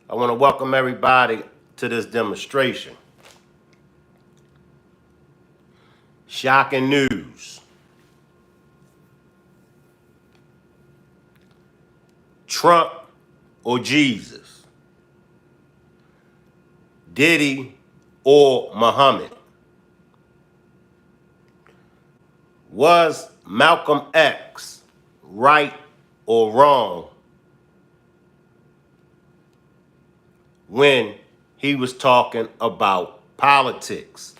I want to welcome everybody to this demonstration. Shocking news. Trump or Jesus? Diddy or Muhammad? Was Malcolm X right or wrong when he was talking about politics?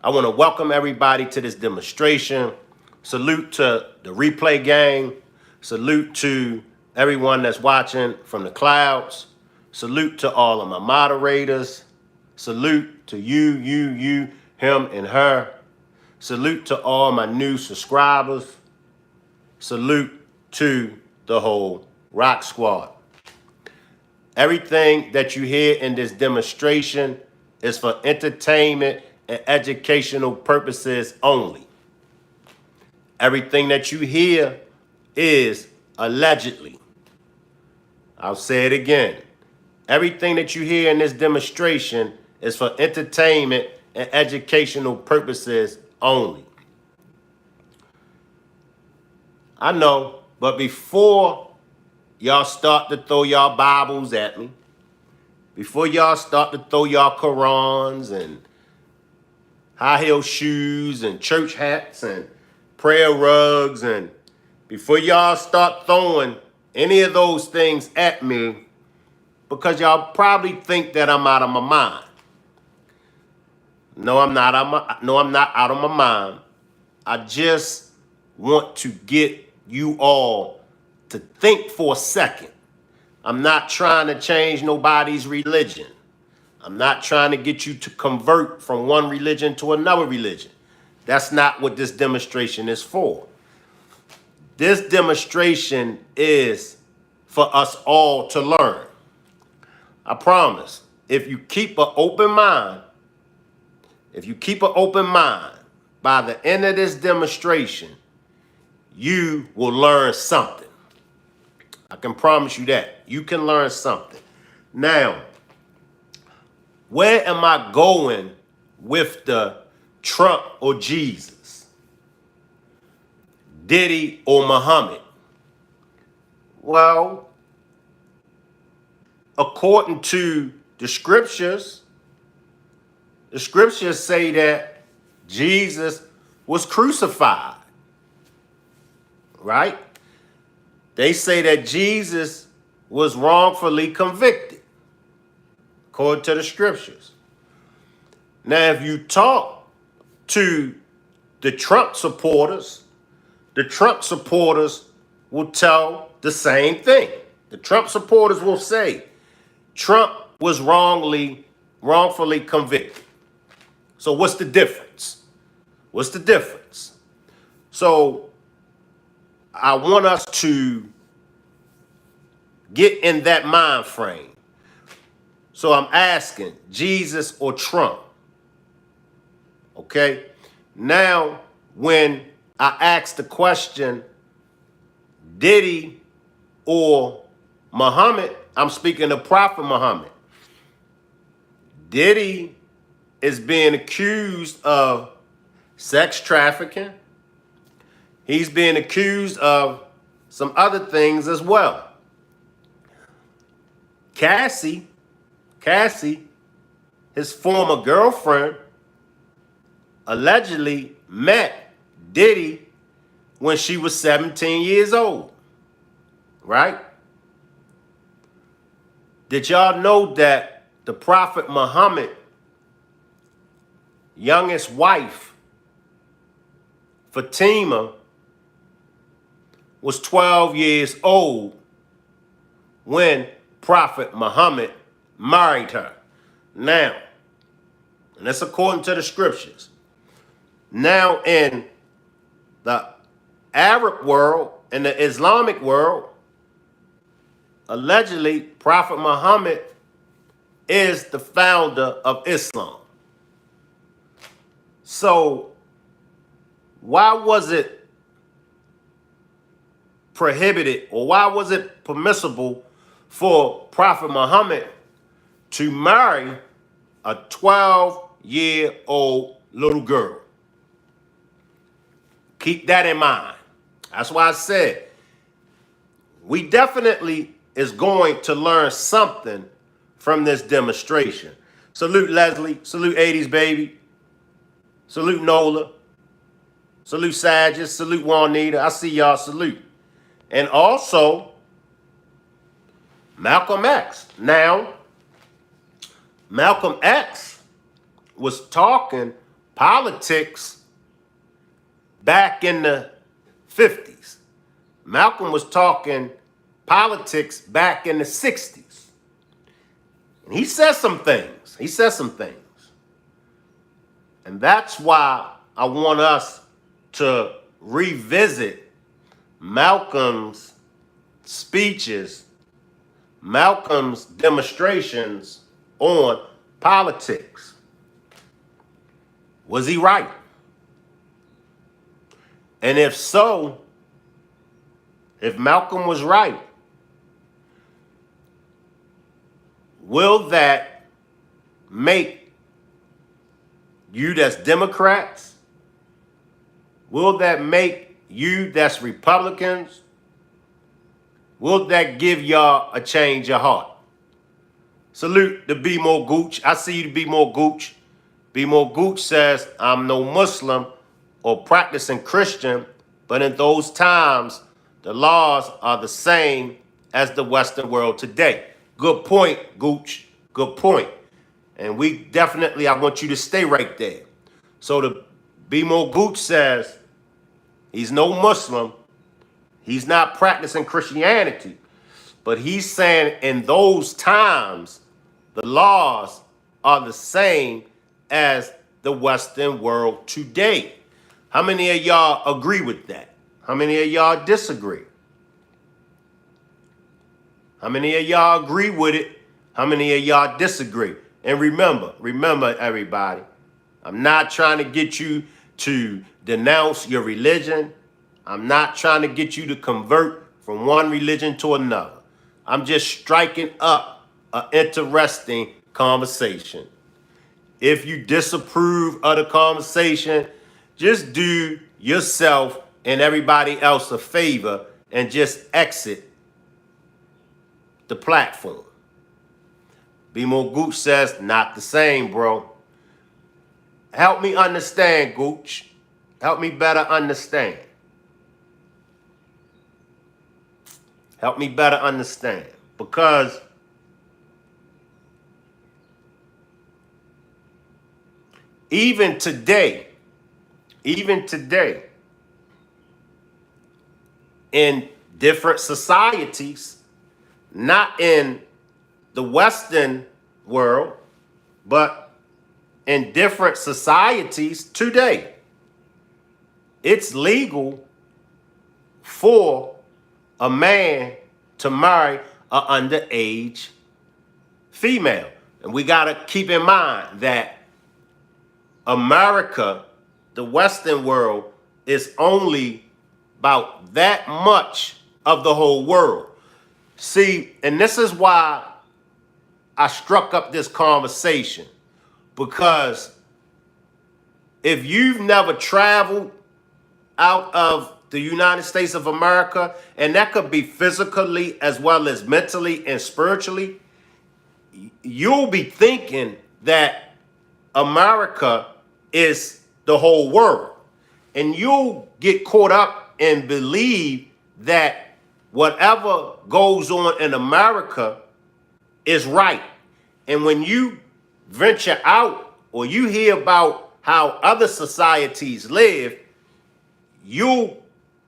I want to welcome everybody to this demonstration. Salute to the replay gang. Salute to everyone that's watching from the clouds. Salute to all of my moderators. Salute to you, him, and her. Salute to all my new subscribers. Salute to the whole Rock Squad. Everything that you hear in this demonstration is for entertainment and educational purposes only. Everything that you hear is allegedly. I'll say it again. Everything that you hear in this demonstration is for entertainment and educational purposes only. I know, but before y'all start to throw y'all Bibles at me, before y'all start to throw y'all Qurans and high heel shoes and church hats and prayer rugs, and before y'all start throwing any of those things at me, because y'all probably think that I'm out of my mind. No, I'm not out of my mind. I just want to get you all to think for a second. I'm not trying to change nobody's religion. I'm not trying to get you to convert from one religion to another religion. That's not what this demonstration is for. This demonstration is for us all to learn. I promise, if you keep an open mind, by the end of this demonstration, you will learn something. I can promise you that. You can learn something. Now, where am I going with the Trump or Jesus? Diddy or Muhammad? Well, according to the scriptures say that Jesus was crucified, right? They say that Jesus was wrongfully convicted, according to the scriptures. Now, if you talk to the Trump supporters will tell the same thing. The Trump supporters will say Trump was wrongfully convicted. So what's the difference? What's the difference? So I want us to get in that mind frame. So I'm asking, Jesus or Trump? Okay? Now, when I ask the question, Diddy or Muhammad, I'm speaking of Prophet Muhammad. Diddy is being accused of sex trafficking. He's being accused of some other things as well. Cassie, his former girlfriend, allegedly met Diddy when she was 17 years old, right? Did y'all know that the Prophet Muhammad, youngest wife, Fatima, was 12 years old when Prophet Muhammad married her? Now, and that's according to the scriptures. Now, in the Arab world, in the Islamic world, allegedly, Prophet Muhammad is the founder of Islam. So, why was it prohibited, or why was it permissible for Prophet Muhammad to marry a 12-year-old little girl. Keep that in mind. That's why I said we definitely is going to learn something from this demonstration. Salute Leslie. Salute 80s baby. Salute Nola. Salute Sages. Salute Juanita. I see y'all. Salute. And also Malcolm X. Now, Malcolm X was talking politics back in the 50s. Malcolm was talking politics back in the 60s. And he said some things. And that's why I want us to revisit Malcolm's speeches, Malcolm's demonstrations on politics. Was he right? And if so, if Malcolm was right, will that make you that's Democrats? Will that make you that's Republicans? Will that give y'all a change of heart? Salute to Be More Gooch. I see you to Be More Gooch. Be More Gooch says, I'm no Muslim or practicing Christian, but in those times, the laws are the same as the Western world today. Good point, Gooch. Good point. And we definitely, I want you to stay right there. So the Be More Gooch says, he's no Muslim. He's not practicing Christianity. But he's saying in those times, the laws are the same as the Western world today. How many of y'all agree with that? How many of y'all disagree? How many of y'all agree with it? How many of y'all disagree? And remember everybody, I'm not trying to get you to denounce your religion. I'm not trying to get you to convert from one religion to another. I'm just striking up an interesting conversation. If you disapprove of the conversation, just do yourself and everybody else a favor and just exit the platform. Be More Gooch says, not the same, bro. Help me understand, Gooch. Help me better understand. Help me better understand. Because even today, in different societies, not in the Western world, but in different societies today, it's legal for a man to marry an underage female. And we got to keep in mind that America, the Western world, is only about that much of the whole world. See, and this is why I struck up this conversation, because if you've never traveled out of the United States of America, and that could be physically as well as mentally and spiritually, you'll be thinking that America is the whole world. And you'll get caught up and believe that whatever goes on in America is right. And when you venture out or you hear about how other societies live, you'll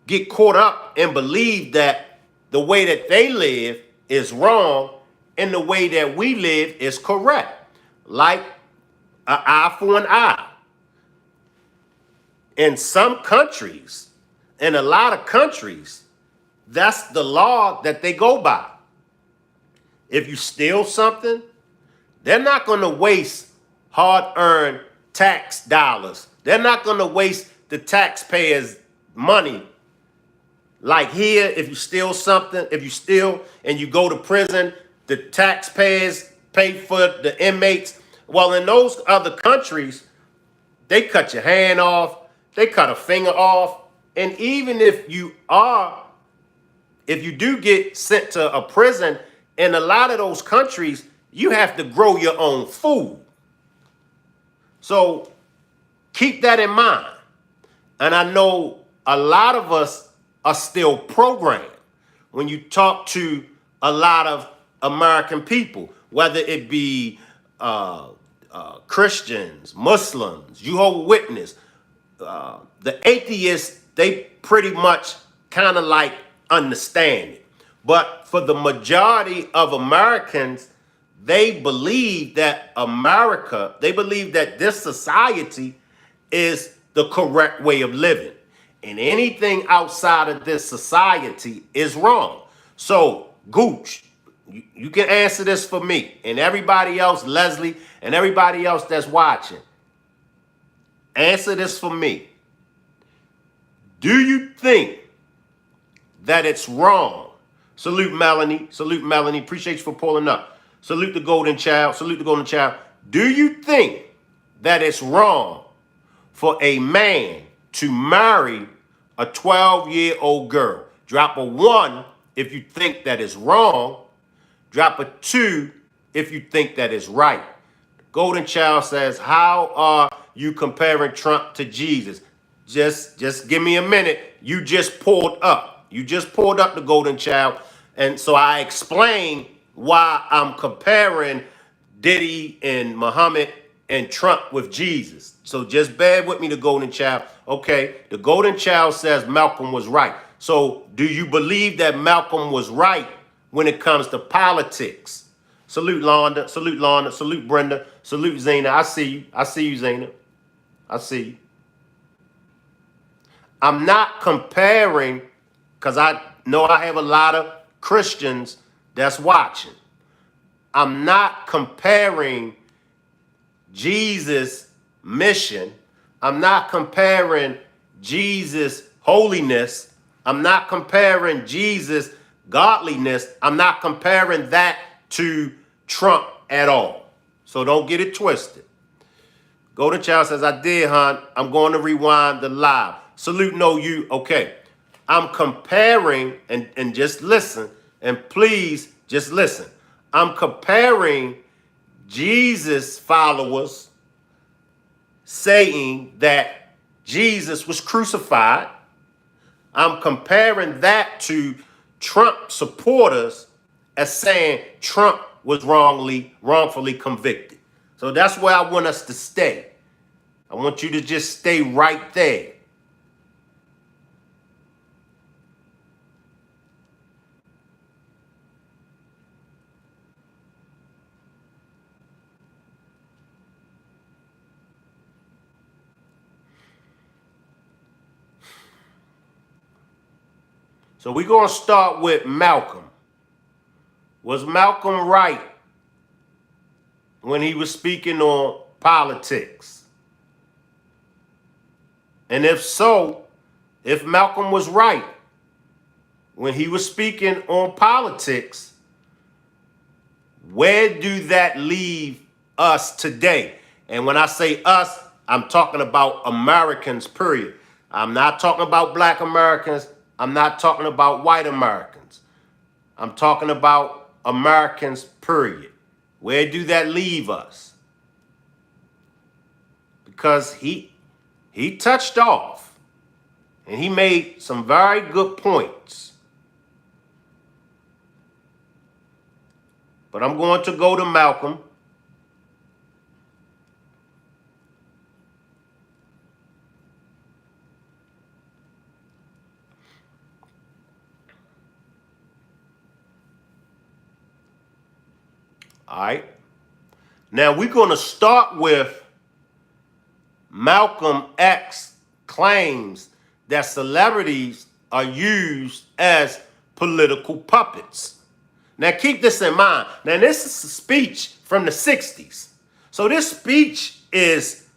get caught up and believe that the way that they live is wrong and the way that we live is correct. Like an eye for an eye. In some countries, in a lot of countries, that's the law that they go by. If you steal something, they're not going to waste hard-earned tax dollars. They're not going to waste the taxpayers' money Like here, if you steal something, if you steal and you go to prison, the taxpayers pay for the inmates. Well, in those other countries, they cut your hand off, they cut a finger off. And even if you do get sent to a prison, in a lot of those countries, you have to grow your own food. So keep that in mind. And I know a lot of us are still programmed. When you talk to a lot of American people, whether it be Christians, Muslims, Jehovah's Witness, the atheists, they pretty much kind of like understand it. But for the majority of Americans, they believe that this society is the correct way of living. And anything outside of this society is wrong. So, Gooch, you can answer this for me and everybody else, Leslie, and everybody else that's watching. Answer this for me. Do you think that it's wrong? Salute Melanie. Salute Melanie. Appreciate you for pulling up. Salute the Golden Child. Salute the Golden Child. Do you think that it's wrong for a man to marry a 12-year-old girl? Drop a 1 if you think that is wrong. Drop a 2 if you think that is right. Golden Child says, how are you comparing Trump to Jesus? Just give me a minute. You just pulled up. You just pulled up the Golden Child. And so I explained why I'm comparing Diddy and Muhammad and Trump with Jesus. So just bear with me, the Golden Child. Okay, the Golden Child says Malcolm was right. So do you believe that Malcolm was right when it comes to politics? Salute Londa, salute Londa, salute Brenda, salute Zena. I see you. I see you, Zena. I see you. I'm not comparing, because I know I have a lot of Christians that's watching. I'm not comparing Jesus' mission. I'm not comparing Jesus' holiness. I'm not comparing Jesus' godliness. I'm not comparing that to Trump at all. So don't get it twisted. Golden Child says, I did, hon. I'm going to rewind the live. Salute, no, you. Okay. I'm comparing, and just listen, and please just listen. I'm comparing Jesus' followers saying that Jesus was crucified. I'm comparing that to Trump supporters as saying Trump was wrongfully convicted. So that's where I want us to stay. I want you to just stay right there. So we're going to start with Malcolm. Was Malcolm right when he was speaking on politics? And if so, if Malcolm was right when he was speaking on politics, where do that leave us today? And when I say us, I'm talking about Americans, period. I'm not talking about black Americans. I'm not talking about white Americans. I'm talking about Americans, period. Where do that leave us? Because he touched off and he made some very good points. But I'm going to go to Malcolm. All right. Now we're going to start with Malcolm X claims that celebrities are used as political puppets. Now keep this in mind. Now this is a speech from the 60s. So this speech is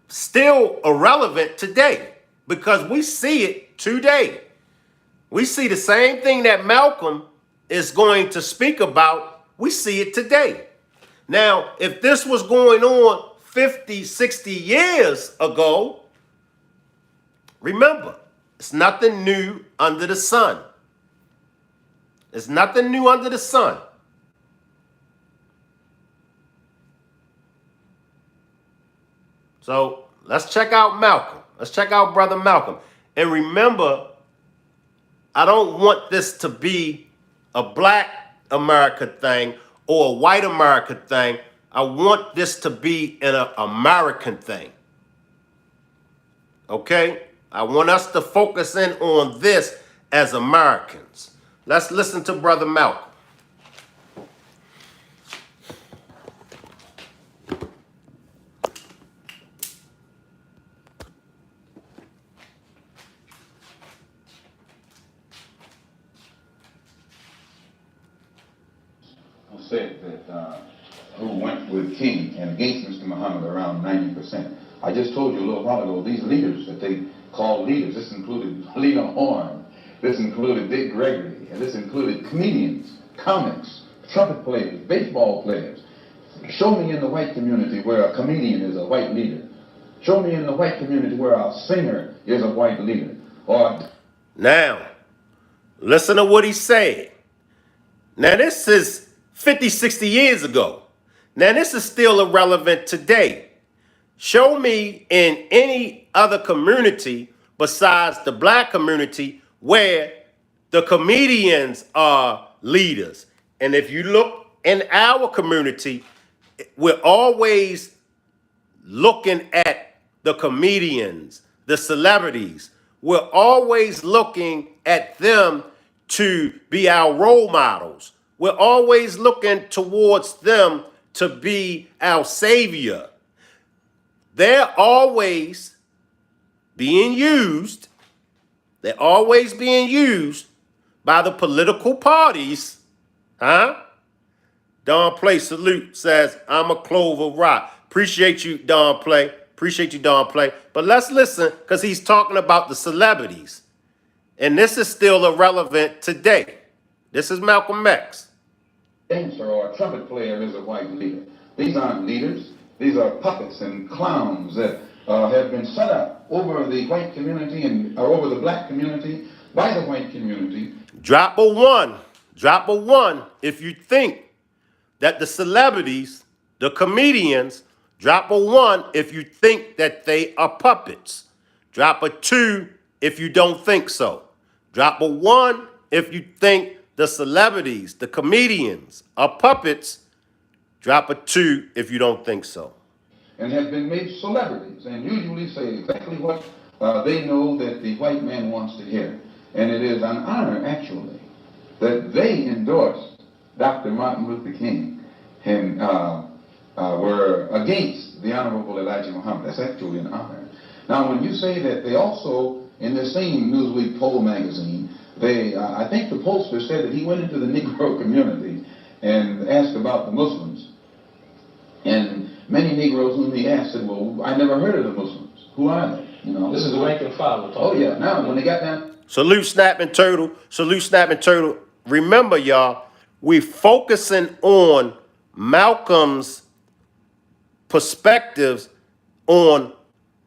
still irrelevant today because we see it today. We see the same thing that Malcolm is going to speak about. We see it today. Now, if this was going on 50, 60 years ago, remember, it's nothing new under the sun. It's nothing new under the sun. So let's check out Malcolm. Let's check out Brother Malcolm. And remember, I don't want this to be a black America thing or a white America thing. I want this to be an American thing. Okay? I want us to focus in on this as Americans. Let's listen to Brother Malcolm. Said that who went with King and against Mr. Muhammad around 90%. I just told you a little while ago, these leaders that they call leaders, this included Lena Horne, this included Dick Gregory, and this included comedians, comics, trumpet players, baseball players. Show me in the white community where a comedian is a white leader. Show me in the white community where a singer is a white leader. Or now, listen to what he said. Now, this is 50, 60 years ago. Now, this is still irrelevant today. Show me in any other community besides the black community where the comedians are leaders. And if you look in our community, we're always looking at the comedians, the celebrities. We're always looking at them to be our role models. We're always looking towards them to be our savior. They're always being used. They're always being used by the political parties. Huh? Don Play salute says, I'm a Clover Rock. Appreciate you, Don Play. Appreciate you, Don Play. But let's listen because he's talking about the celebrities. And this is still irrelevant today. This is Malcolm X. Dancer or a trumpet player is a white leader. These aren't leaders. These are puppets and clowns that have been set up over the white community and over the black community by the white community. Drop a one. Drop a one if you think that the celebrities, the comedians, drop a one if you think that they are puppets. Drop a two if you don't think so. Drop a one if you think the celebrities, the comedians are puppets. Drop a two if you don't think so. And have been made celebrities and usually say exactly what they know that the white man wants to hear. And it is an honor, actually, that they endorsed Dr. Martin Luther King and were against the Honorable Elijah Muhammad. That's actually an honor. Now, when you say that they also, in the same Newsweek poll magazine, I think the pollster said that he went into the Negro community and asked about the Muslims. And many Negroes whom he asked said, well, I never heard of the Muslims. Who are they? You know, this is the rank and file. Oh, yeah. Now, when they got down. Salute, Snapping Turtle. Salute, Snapping Turtle. Remember, y'all, we're focusing on Malcolm's perspectives on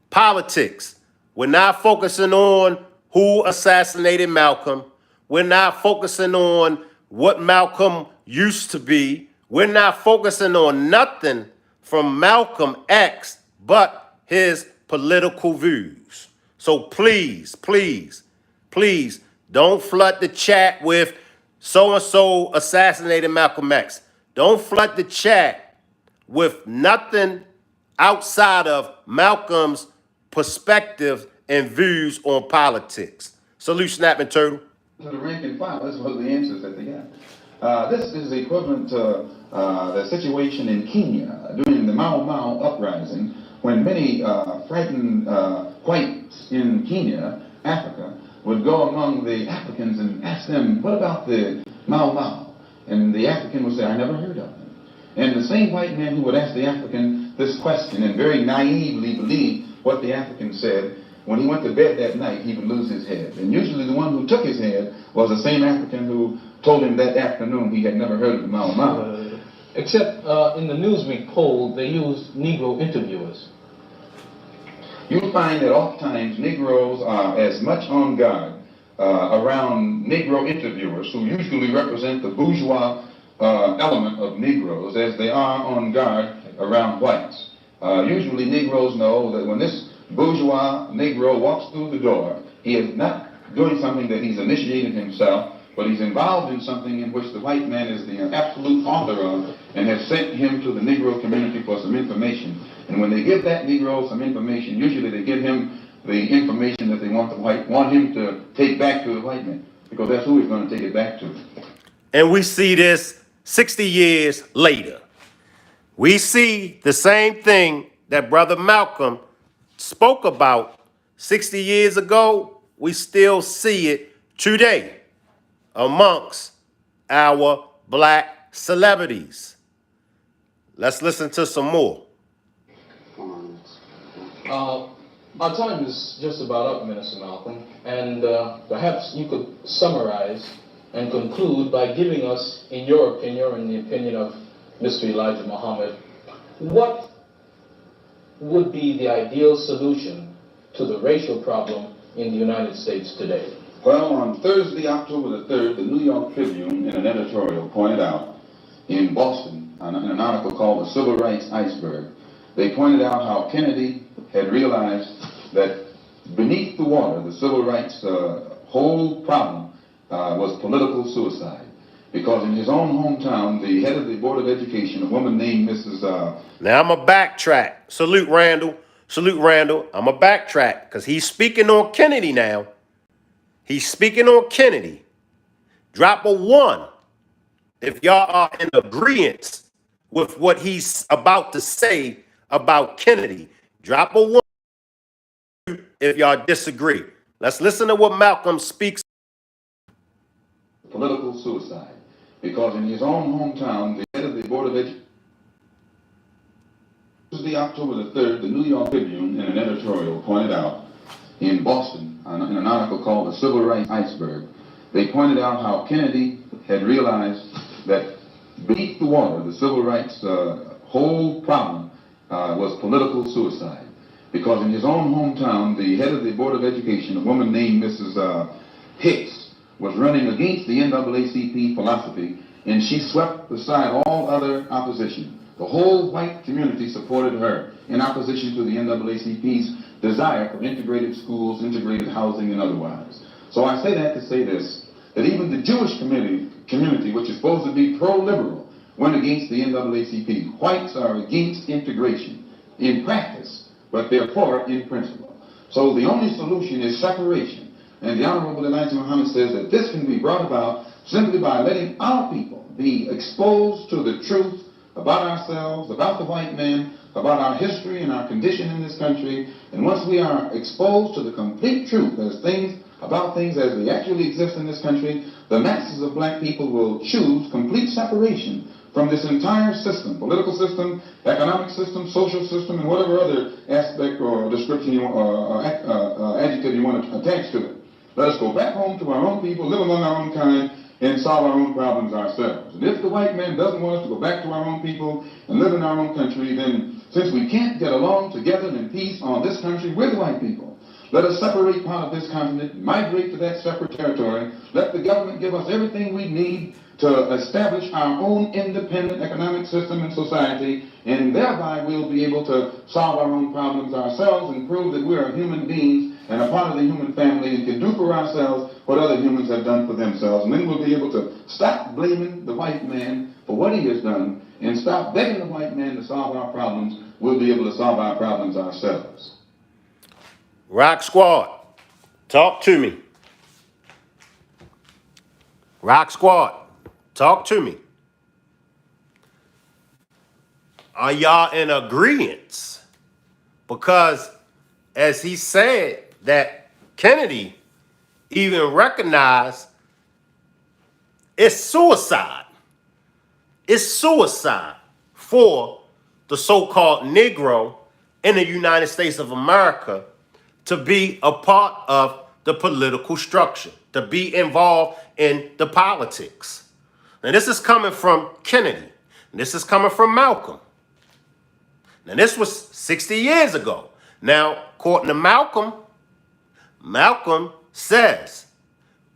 politics. We're not focusing on who assassinated Malcolm. We're not focusing on what Malcolm used to be. We're not focusing on nothing from Malcolm X but his political views. So please, please, please don't flood the chat with so-and-so assassinated Malcolm X. Don't flood the chat with nothing outside of Malcolm's perspective and views on politics. Salute, Snapping Turtle. To the rank and file, this was the answers that they got. This is the equivalent to the situation in Kenya during the Mau Mau uprising, when many frightened whites in Kenya, Africa, would go among the Africans and ask them, what about the Mau Mau? And the African would say, I never heard of them. And the same white man who would ask the African this question and very naively believe what the African said when he went to bed that night, he would lose his head. And usually the one who took his head was the same African who told him that afternoon he had never heard of the Mau Mau. Except in the Newsweek poll, they used Negro interviewers. You'll find that oftentimes Negroes are as much on guard around Negro interviewers, who usually represent the bourgeois element of Negroes, as they are on guard around whites. Usually Negroes know that when this bourgeois Negro walks through the door, he is not doing something that he's initiated himself, but he's involved in something in which the white man is the absolute author of and has sent him to the Negro community for some information. And when they give that Negro some information, usually they give him the information that they want him to take back to the white man, because that's who he's going to take it back to. And we see this 60 years later. We see the same thing that Brother Malcolm spoke about 60 years ago. We still see it today amongst our black celebrities. Let's listen to some more. Our time is just about up, Minister Malcolm, and perhaps you could summarize and conclude by giving us, in your opinion, and the opinion of Mr. Elijah Muhammad, what would be the ideal solution to the racial problem in the United States today? Well, on Thursday, October the 3rd, the New York Tribune, in an editorial, pointed out in Boston, in an article called The Civil Rights Iceberg, they pointed out how Kennedy had realized that beneath the water, the civil rights whole problem was political suicide. Because in his own hometown, the head of the Board of Education, a woman named Mrs. Now I'm a backtrack. Salute Randall. Salute Randall. I'm a backtrack because he's speaking on Kennedy now. He's speaking on Kennedy. Drop a 1 if y'all are in agreement with what he's about to say about Kennedy. Drop a 1 if y'all disagree. Let's listen to what Malcolm speaks. Political suicide. Because in his own hometown, the head of the Board of Education, Tuesday, October the 3rd, the New York Tribune, in an editorial, pointed out in Boston, in an article called The Civil Rights Iceberg, they pointed out how Kennedy had realized that beneath the water, the civil rights whole problem was political suicide. Because in his own hometown, the head of the Board of Education, a woman named Mrs. Hicks, was running against the NAACP philosophy, and she swept aside all other opposition. The whole white community supported her in opposition to the NAACP's desire for integrated schools, integrated housing, and otherwise. So I say that to say this, that even the Jewish community, which is supposed to be pro-liberal, went against the NAACP. Whites are against integration in practice, but they're for it in principle. So the only solution is separation. And the Honorable Elijah Muhammad says that this can be brought about simply by letting our people be exposed to the truth about ourselves, about the white man, about our history and our condition in this country. And once we are exposed to the complete truth about things as they actually exist in this country, the masses of black people will choose complete separation from this entire system, political system, economic system, social system, and whatever other aspect or description or adjective you want to attach to it. Let us go back home to our own people, live among our own kind, and solve our own problems ourselves. And if the white man doesn't want us to go back to our own people and live in our own country, then since we can't get along together in peace on this country with white people, let us separate part of this continent, migrate to that separate territory, let the government give us everything we need to establish our own independent economic system and society, and thereby we'll be able to solve our own problems ourselves and prove that we are human beings and a part of the human family and can do for ourselves what other humans have done for themselves. And then we'll be able to stop blaming the white man for what he has done and stop begging the white man to solve our problems. We'll be able to solve our problems ourselves. Rock Squad, talk to me. Rock Squad, talk to me. Are y'all in agreement? Because as he said that Kennedy even recognized it's suicide. It's suicide for the so-called Negro in the United States of America to be a part of the political structure, to be involved in the politics. And this is coming from Kennedy. And this is coming from Malcolm. Now, this was 60 years ago. Now, according to Malcolm, Malcolm says,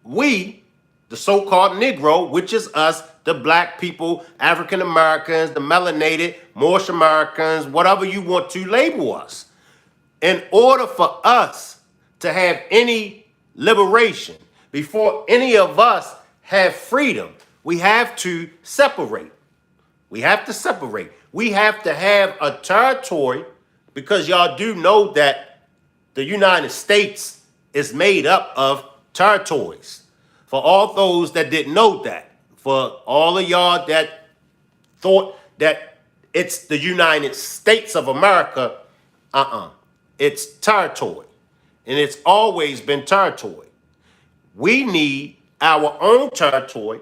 we, the so-called Negro, which is us, the black people, African Americans, the melanated, Moorish Americans, whatever you want to label us, in order for us to have any liberation, before any of us have freedom, we have to separate. We have to separate. We have to have a territory, because y'all do know that the United States is made up of territories. For all those that didn't know that, for all of y'all that thought that it's the United States of America, it's territory. And it's always been territory. We need our own territory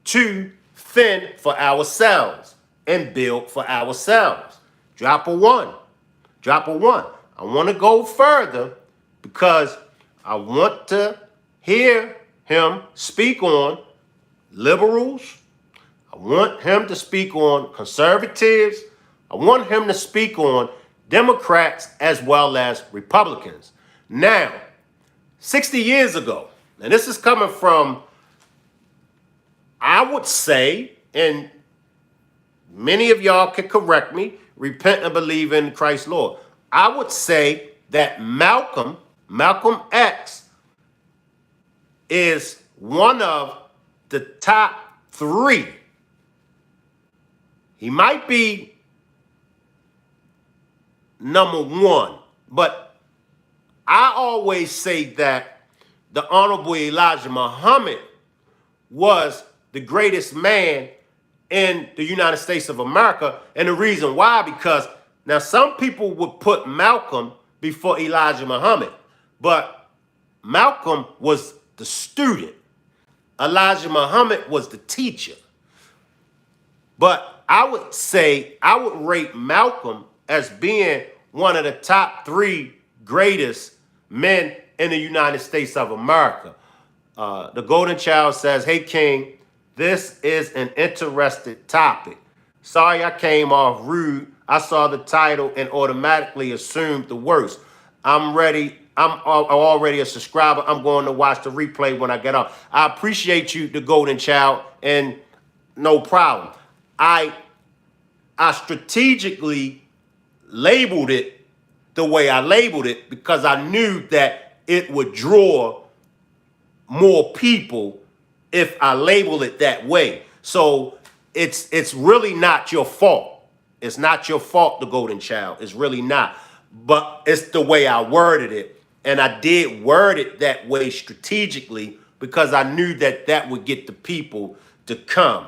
to fend for ourselves and build for ourselves. Drop a one. Drop a one. I want to go further because I want to hear him speak on liberals. I want him to speak on conservatives. I want him to speak on Democrats as well as Republicans. Now, 60 years ago, and this is coming from, I would say, and many of y'all can correct me, repent and believe in Christ's Lord. I would say that Malcolm X, is one of the top three. He might be number one, but I always say that the Honorable Elijah Muhammad was the greatest man in the United States of America. And the reason why, because now some people would put Malcolm before Elijah Muhammad, but Malcolm was the student. Elijah Muhammad was the teacher. But I would say, I would rate Malcolm as being one of the top three greatest men in the United States of America. The Golden Child says, hey, King, this is an interesting topic. Sorry I came off rude. I saw the title and automatically assumed the worst. I'm ready. I'm already a subscriber. I'm going to watch the replay when I get off. I appreciate you, the Golden Child, and no problem. I strategically labeled it the way I labeled it because I knew that it would draw more people if I label it that way. So it's really not your fault. It's not your fault, the Golden Child. It's really not. But it's the way I worded it. And I did word it that way strategically because I knew that that would get the people to come.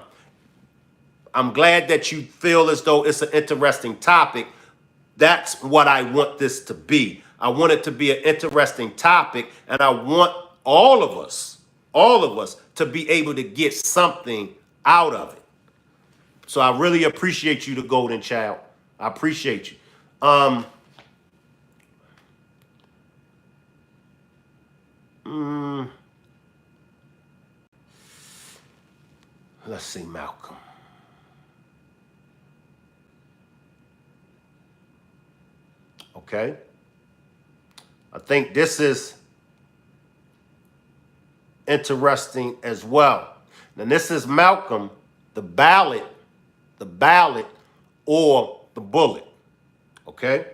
I'm glad that you feel as though it's an interesting topic. That's what I want this to be. I want it to be an interesting topic, and I want all of us to be able to get something out of it. So I really appreciate you, the Golden Child. I appreciate you. Let's see, Malcolm. Okay. I think this is interesting as well. Now, this is Malcolm, the ballot, or the bullet. Okay.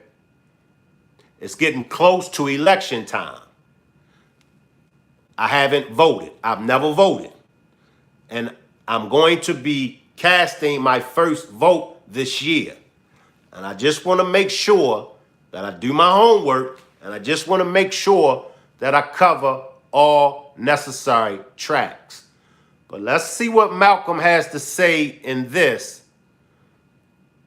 It's getting close to election time. I haven't voted. I've never voted. And I'm going to be casting my first vote this year. And I just want to make sure that I do my homework, and I just want to make sure that I cover all necessary tracks. But let's see what Malcolm has to say in this.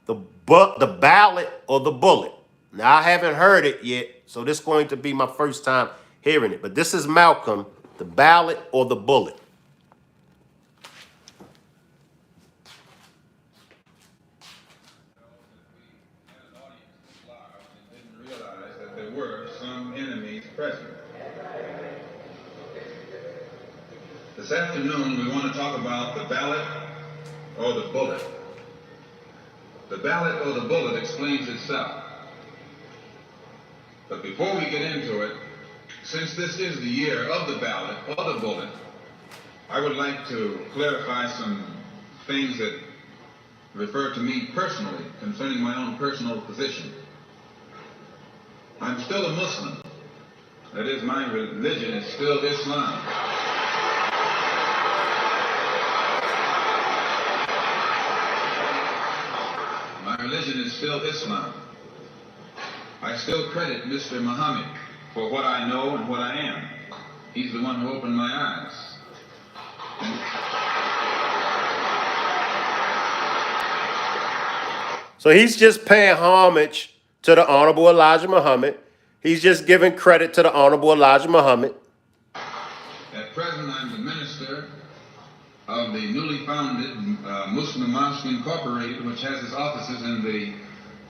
The ballot or the bullet. Now, I haven't heard it yet, so this is going to be my first time hearing it. But this is Malcolm, the ballot or the bullet. There were some enemies President. This afternoon, we want to talk about the ballot or the bullet. The ballot or the bullet explains itself. But before we get into it, since this is the year of the ballot or the bullet, I would like to clarify some things that refer to me personally concerning my own personal position. I'm still a Muslim. That is, my religion is still Islam. My religion is still Islam. I still credit Mr. Muhammad for what I know and what I am. He's the one who opened my eyes. So he's just paying homage to the Honorable Elijah Muhammad. He's just giving credit to the Honorable Elijah Muhammad. At present, I'm the minister of the newly founded Muslim Mosque Incorporated, which has its offices in the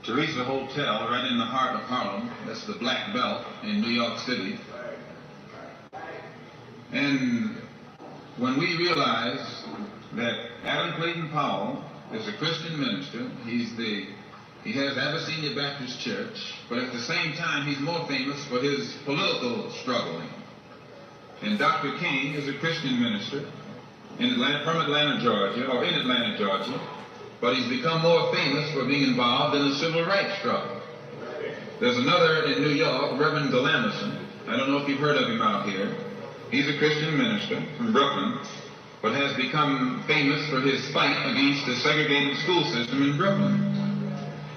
Teresa Hotel right in the heart of Harlem. That's the Black Belt in New York City. And when we realize that Adam Clayton Powell is a Christian minister, he has Abyssinia Baptist Church, but at the same time he's more famous for his political struggling. And Dr. King is a Christian minister from Atlanta, Georgia, but he's become more famous for being involved in the civil rights struggle. There's another in New York, Reverend Galamison. I don't know if you've heard of him out here. He's a Christian minister from Brooklyn, but has become famous for his fight against the segregated school system in Brooklyn.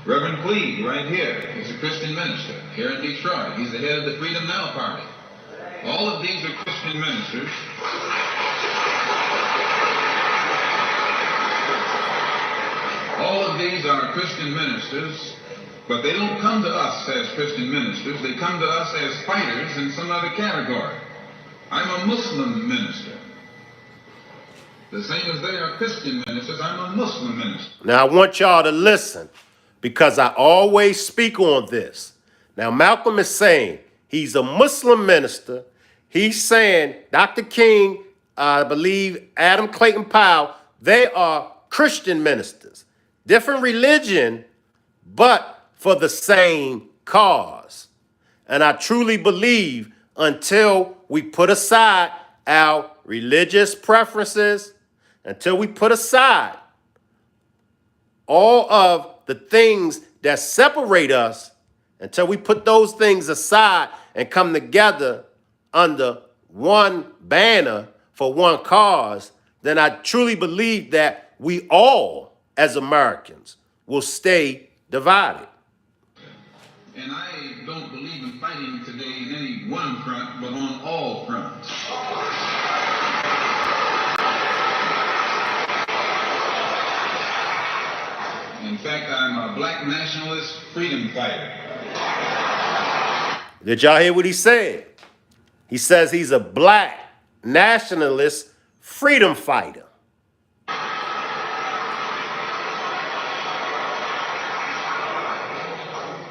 Reverend Cleave, right here, is a Christian minister here in Detroit. He's the head of the Freedom Now Party. All of these are Christian ministers. All of these are Christian ministers, but they don't come to us as Christian ministers. They come to us as fighters in some other category. I'm a Muslim minister. The same as they are Christian ministers, I'm a Muslim minister. Now, I want y'all to listen because I always speak on this. Now, Malcolm is saying he's a Muslim minister. He's saying Dr. King, I believe Adam Clayton Powell, they are Christian ministers. Different religion, but for the same cause. And I truly believe until we put aside our religious preferences, until we put aside all of the things that separate us, until we put those things aside and come together under one banner for one cause, then I truly believe that we all, as Americans, will stay divided. And I don't believe in fighting today in any one front, but on all fronts. In fact, I'm a black nationalist freedom fighter. Did y'all hear what he said? He says he's a black nationalist freedom fighter.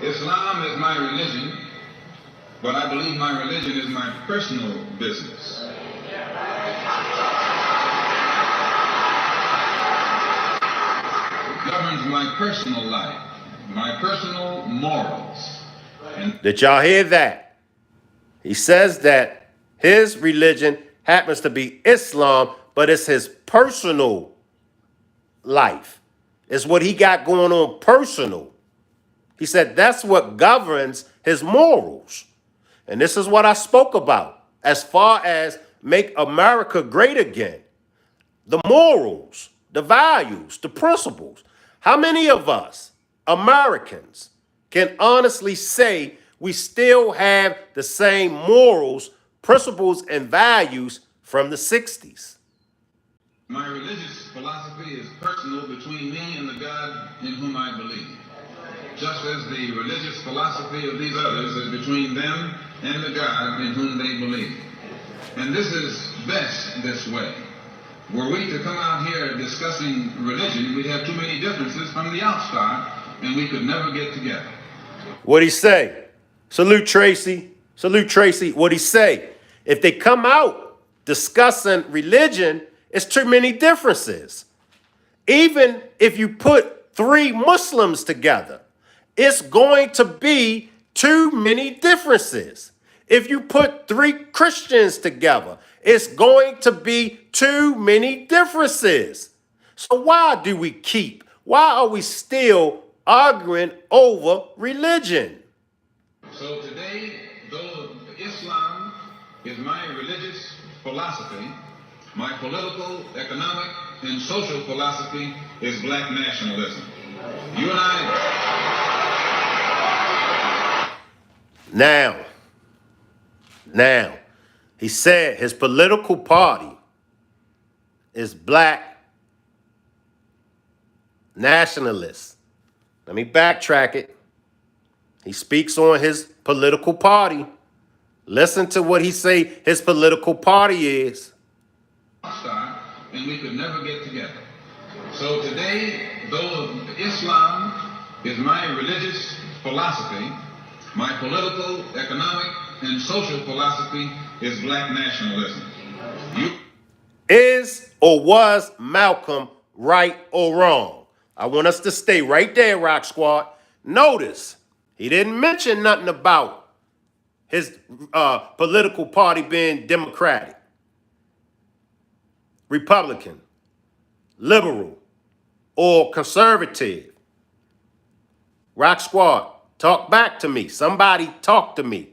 Islam is my religion, but I believe my religion is my personal business. It governs my personal life, my personal morals. And did y'all hear that? He says that his religion happens to be Islam, but it's his personal life. It's what he got going on personal. He said that's what governs his morals. And this is what I spoke about as far as make America great again. The morals, the values, the principles. How many of us, Americans, can honestly say we still have the same morals, principles, and values from the 60s? my religious philosophy is personal between me and the God in whom I believe. Just as the religious philosophy of these others is between them and the God in whom they believe. And this is best this way. Were we to come out here discussing religion, we'd have too many differences from the outstart, and we could never get together. What'd he say? Salute, Tracy. Salute Tracy. What he say? If they come out discussing religion, it's too many differences. Even if you put 3 Muslims together, it's going to be too many differences. If you put 3 Christians together, it's going to be too many differences. So why are we still arguing over religion? So today, though Islam is my religious philosophy, my political, economic, and social philosophy is black nationalism. You and I... Now, he said his political party is black nationalists. Let me backtrack it. He speaks on his political party. Listen to what he say his political party is. And we could never get together. So today, though Islam is my religious philosophy, my political, economic, and social philosophy is black nationalism. Is or was Malcolm right or wrong? I want us to stay right there, Rock Squad. Notice, he didn't mention nothing about his political party being Democratic, Republican, liberal, or conservative. Rock Squad, talk back to me. Somebody talk to me.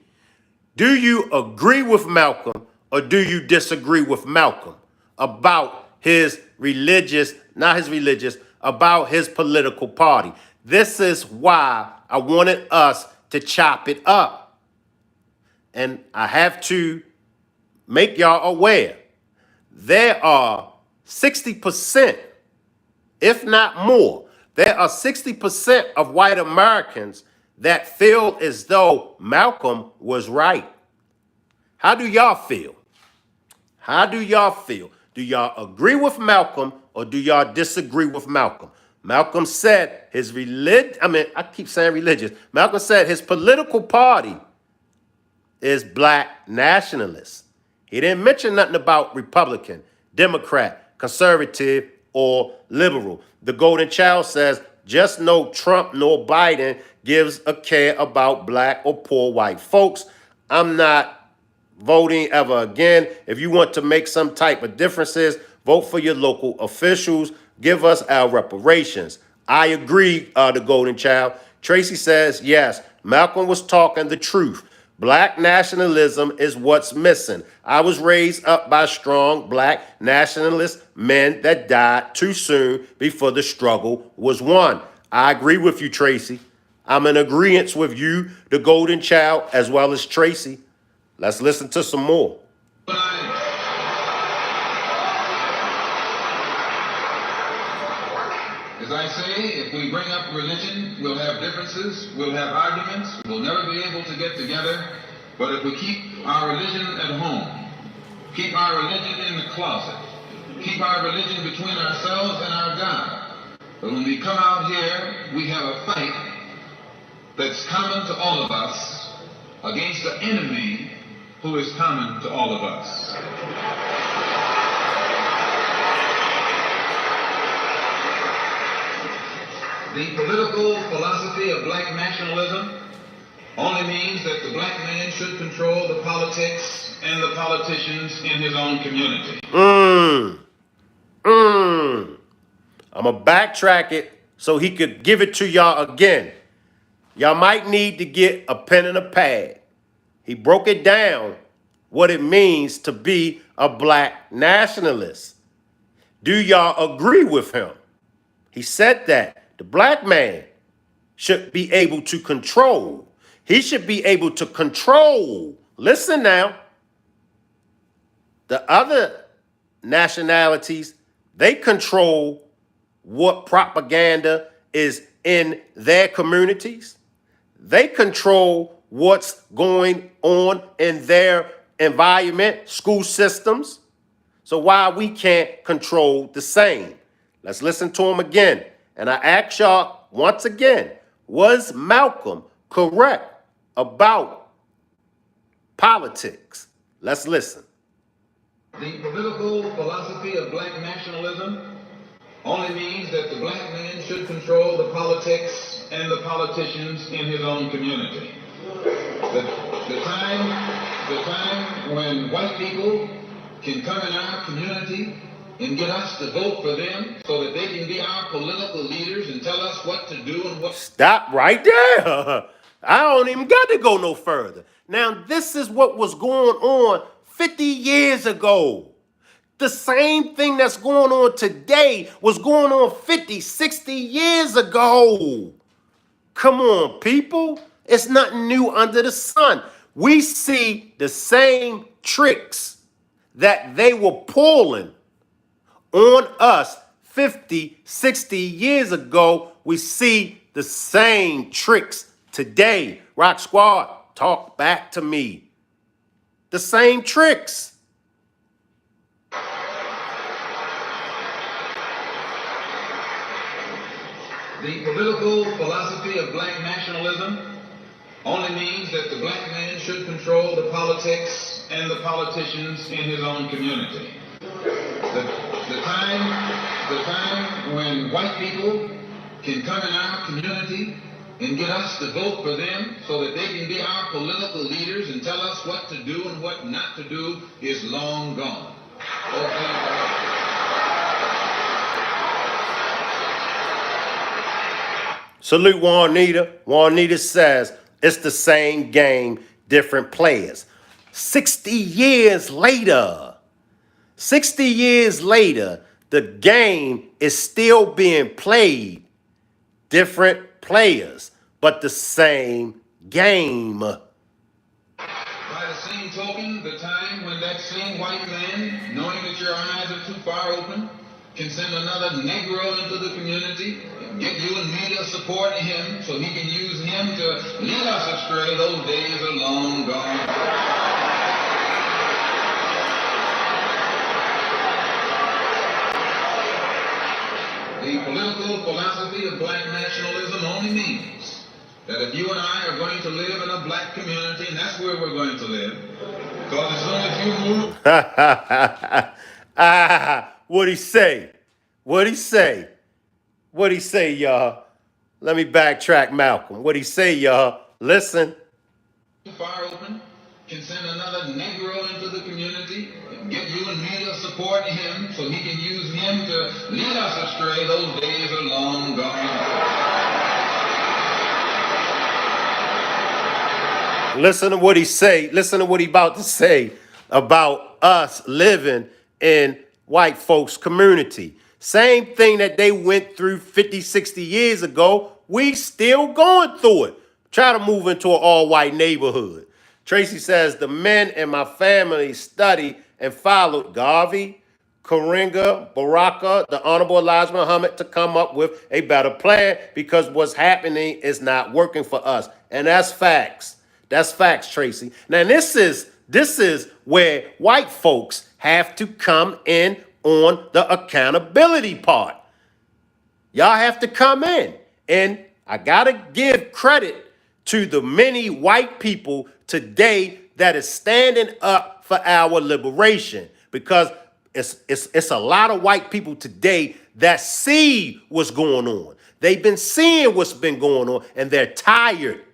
Do you agree with Malcolm or do you disagree with Malcolm about his religious, about his political party? This is why I wanted us to chop it up. And I have to make y'all aware, there are 60%, if not more, there are 60% of white Americans that feel as though Malcolm was right. How do y'all feel? How do y'all feel? Do y'all agree with Malcolm or do y'all disagree with Malcolm? Malcolm said his Malcolm said his political party is black nationalists. He didn't mention nothing about Republican, Democrat, conservative, or liberal. The Golden Child says, just know Trump nor Biden gives a care about black or poor white folks. I'm not voting ever again. If you want to make some type of differences, vote for your local officials. Give us our reparations. I agree, the Golden Child. Tracy says, yes, Malcolm was talking the truth. Black nationalism is what's missing. I was raised up by strong black nationalist men that died too soon before the struggle was won. I agree with you, Tracy. I'm in agreement with you, the Golden Child, as well as Tracy. Let's listen to some more. As I say, if we bring up religion, we'll have differences, we'll have arguments, we'll never be able to get together. But if we keep our religion at home, keep our religion in the closet, keep our religion between ourselves and our God, but when we come out here, we have a fight that's common to all of us against the enemy who is common to all of us. The political philosophy of black nationalism only means that the black man should control the politics and the politicians in his own community. I'm going to backtrack it so he could give it to y'all again. Y'all might need to get a pen and a pad. He broke it down, what it means to be a black nationalist. Do y'all agree with him? He said that the black man should be able to control. He should be able to control. Listen now. The other nationalities, they control what propaganda is in their communities. They control what's going on in their environment, school systems. So why we can't control the same? Let's listen to him again. And I ask y'all once again, was Malcolm correct about politics. Let's listen. The political philosophy of black nationalism only means that the black man should control the politics and the politicians in his own community. The time when white people can come in our community and get us to vote for them so that they can be our political leaders and tell us what to do and what... Stop right there. I don't even got to go no further. Now, this is what was going on 50 years ago. The same thing that's going on today was going on 50, 60 years ago. Come on, people. It's nothing new under the sun. We see the same tricks that they were pulling on us 50, 60 years ago. We see the same tricks today. Rock Squad, talk back to me. The same tricks. The political philosophy of black nationalism only means that the black man should control the politics and the politicians in his own community. The time when white people can come in our community and get us to vote for them so that they can be our political leaders and tell us what to do and what not to do is long gone. Salute Juanita. Juanita says it's the same game, different players. 60 years later, the game is still being played. Different players, but the same game. By the same token, the time when that same white man, knowing that your eyes are too far open, can send another Negro into the community, get you and me to support him so he can use him to lead us astray, those days are long gone. The political philosophy of black nationalism only means that if you and I are going to live in a black community, and that's where we're going to live, because as soon as you move... What'd he say? What'd he say? What'd he say, y'all? Let me backtrack Malcolm. What'd he say, y'all? Listen. Far open, can send another Negro into the community, get you and me to support him so he can use him to lead us astray, those days are long gone. Listen to what he say. Listen to what he about to say about us living in white folks' community. Same thing that they went through 50, 60 years ago. We still going through it. Try to move into an all-white neighborhood. Tracy says, the men in my family studied and followed Garvey, Karenga, Baraka, the Honorable Elijah Muhammad to come up with a better plan because what's happening is not working for us. And that's facts. That's facts, Tracy. Now, this is where white folks have to come in on the accountability part. Y'all have to come in. And I got to give credit to the many white people today that is standing up for our liberation, because it's a lot of white people today that see what's going on. They've been seeing what's been going on and they're tired.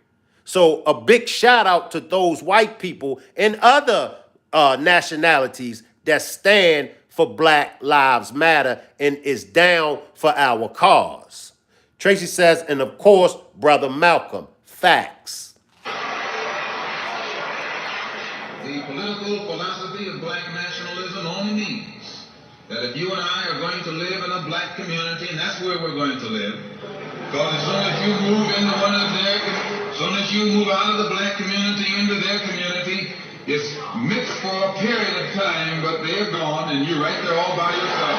So a big shout out to those white people and other nationalities that stand for Black Lives Matter and is down for our cause. Tracy says, and of course, Brother Malcolm, facts. The political philosophy of black nationalism only means that if you and I are going to live in a black community, and that's where we're going to live, because as soon as you move into one of their, as soon as you move out of the black community into their community, it's mixed for a period of time, but they're gone, and you're right there all by yourself.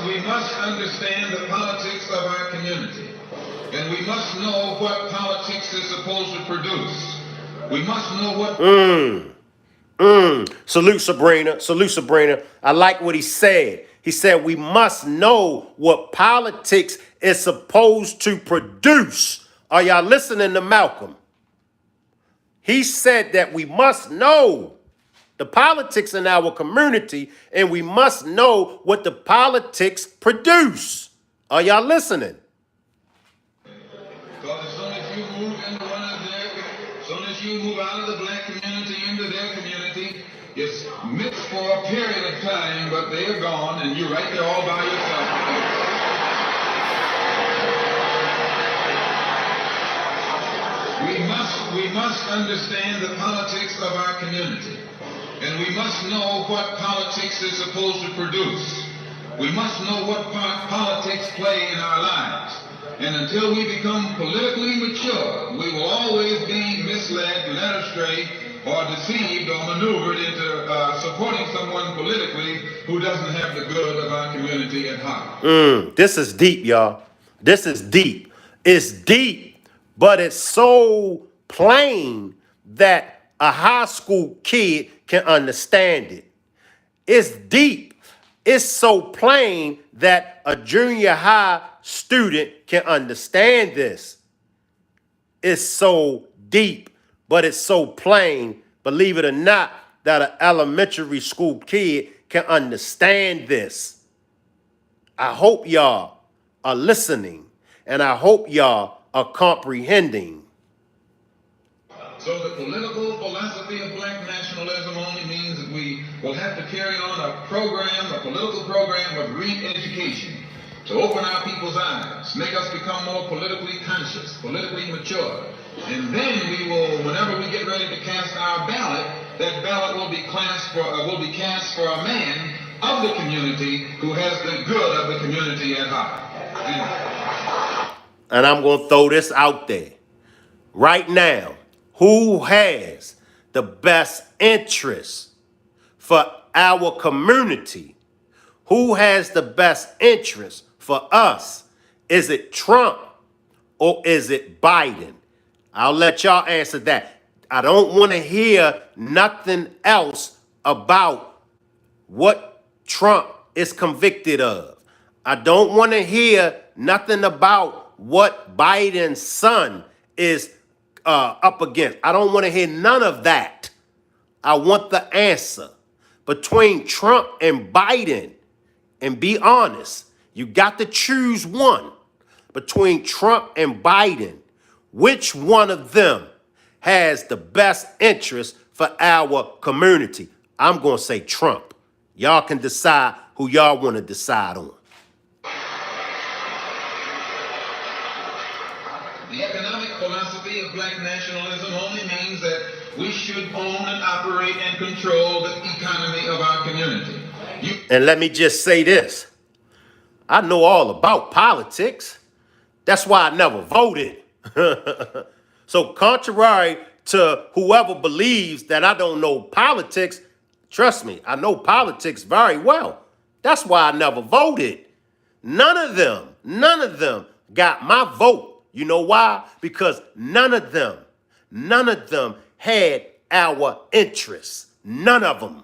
We must understand the politics of our community, and we must know what politics is supposed to produce. We must know what... Salute Sabrina. Salute Sabrina. I like what he said. He said we must know what politics is supposed to produce. Are y'all listening to Malcolm? He said that we must know the politics in our community, and we must know what the politics produce. Are y'all listening? Because as soon as you move into as soon as you move out of the black community into their community, it's mixed for a period of time, but they're gone, and you're right there all by yourself. We must understand the politics of our community, and we must know what politics is supposed to produce. We must know what part politics play in our lives. And until we become politically mature, we will always be misled, led astray, or deceived or maneuvered into supporting someone politically who doesn't have the good of our community at heart. This is deep, y'all. This is deep. It's deep, but it's so plain that a high school kid can understand it. It's deep. It's so plain that a junior high student can understand this. It's so deep, but it's so plain, believe it or not, that an elementary school kid can understand this. I hope y'all are listening, and I hope y'all are comprehending. So the political philosophy of black nationalism only means that we will have to carry on a political program of re-education to open our people's eyes, make us become more politically conscious, politically mature. And then we will, whenever we get ready to cast our ballot, that ballot will be cast for a man of the community who has the good of the community at heart. And I'm going to throw this out there right now. Who has the best interest for our community? Who has the best interest for us? Is it Trump or is it Biden? I'll let y'all answer that. I don't want to hear nothing else about what Trump is convicted of. I don't want to hear nothing about what Biden's son is up against. I don't want to hear none of that. I want the answer. Between Trump and Biden, and be honest, you got to choose one. Between Trump and Biden, which one of them has the best interest for our community? I'm going to say Trump. Y'all can decide who y'all want to decide on. The economic philosophy of black nationalism only means that we should own and operate and control the economy of our community. And let me just say this. I know all about politics. That's why I never voted. So contrary to whoever believes that I don't know politics, trust me, I know politics very well. That's why I never voted. None of them got my vote. You know why? Because none of them had our interests. None of them.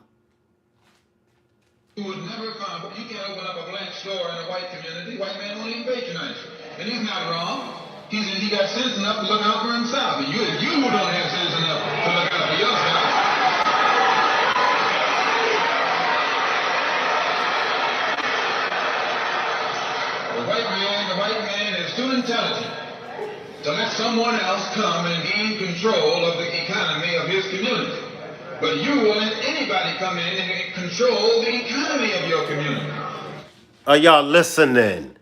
You would never find, you can't open up a black store in a white community. White man won't even patronize you. And he's not wrong. He got sense enough to look out for himself. And you don't have sense enough to look out for yourself. The white man is too intelligent to let someone else come and gain control of the economy of his community. But you will let anybody come in and control the economy of your community. Are y'all listening?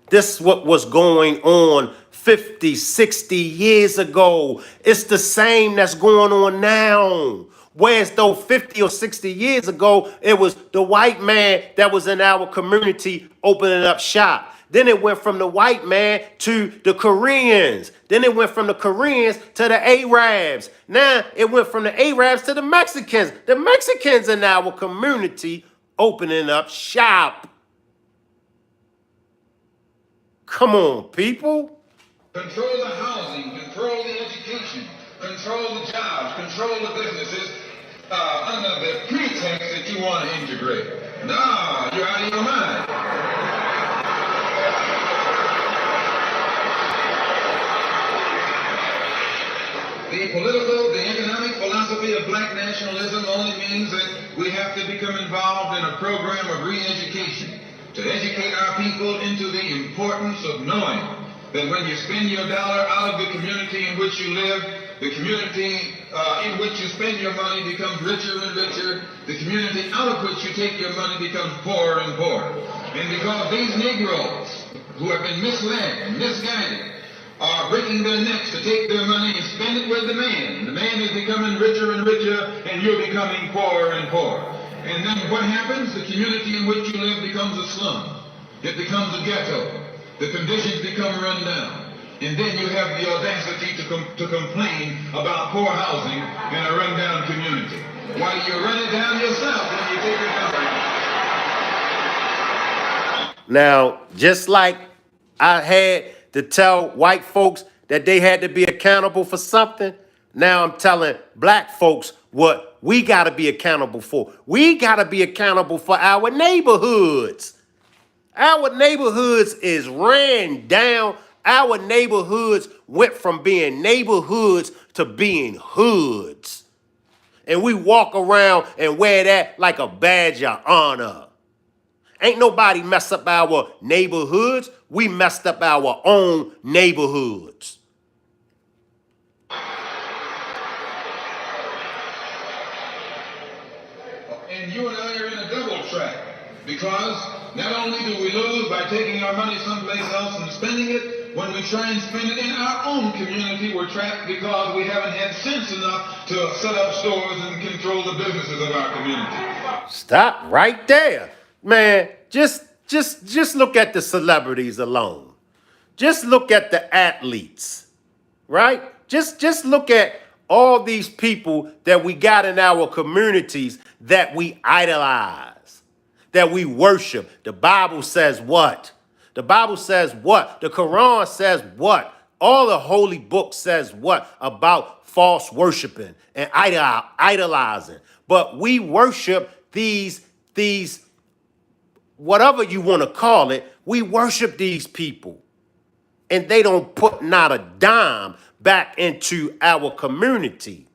This is what was going on 50, 60 years ago. It's the same that's going on now. Whereas though 50 or 60 years ago, it was the white man that was in our community opening up shop. Then it went from the white man to the Koreans. Then it went from the Koreans to the Arabs. Now it went from the Arabs to the Mexicans. The Mexicans in our community opening up shop. Come on, people. Control the housing, control the education, control the jobs, control the businesses under the pretext that you want to integrate. No, you're out of your mind. the economic philosophy of black nationalism only means that we have to become involved in a program of re-education to educate our people into the importance of knowing that when you spend your dollar out of the community in which you live, the community in which you spend your money becomes richer and richer. The community out of which you take your money becomes poorer and poorer. And because these Negroes who have been misled and misguided are breaking their necks to take their money and spend it with the man. The man is becoming richer and richer, and you're becoming poorer and poorer. And then what happens? The community in which you live becomes a slum. It becomes a ghetto. The conditions become run down. And then you have the audacity to complain about poor housing in a run-down community. Why, you run it down yourself when you take it down. Now, just like I had to tell white folks that they had to be accountable for something, now I'm telling black folks what we got to be accountable for. We got to be accountable for our neighborhoods. Our neighborhoods is ran down. Our neighborhoods went from being neighborhoods to being hoods. And we walk around and wear that like a badge of honor. Ain't nobody messed up our neighborhoods. We messed up our own neighborhoods. And you and I are in a double track, because not only do we lose by taking our money someplace else and spending it, when we try and spend it in our own community, we're trapped because we haven't had sense enough to set up stores and control the businesses of our community. Stop right there. Man, just look at the celebrities alone. Just look at the athletes, right? Just look at all these people that we got in our communities that we idolize, that we worship. The Bible says what? The Bible says what? The Quran says what? All the holy book says what about false worshiping and idolizing. But we worship these whatever you want to call it, we worship these people. And they don't put not a dime back into our community.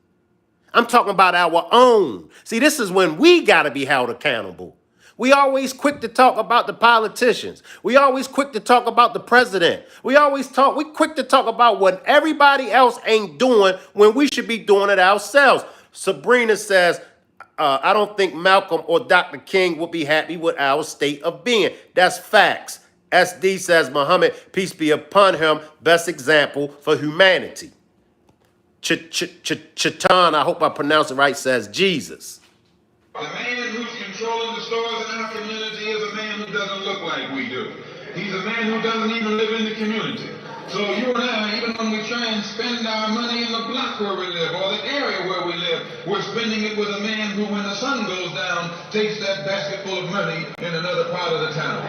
I'm talking about our own. See, this is when we got to be held accountable. We always quick to talk about the politicians. We always quick to talk about the president. We quick to talk about what everybody else ain't doing when we should be doing it ourselves. Sabrina says, I don't think Malcolm or Dr. King would be happy with our state of being. That's facts. SD says, Muhammad, peace be upon him, best example for humanity. Chatan, I hope I pronounced it right, says Jesus. The man who's controlling the stores in our community is a man who doesn't look like we do. He's a man who doesn't even live in the community. So you and I, even when we try and spend our money in the block where we live or the area where we live, we're spending it with a man who, when the sun goes down, takes that basket full of money in another part of the town.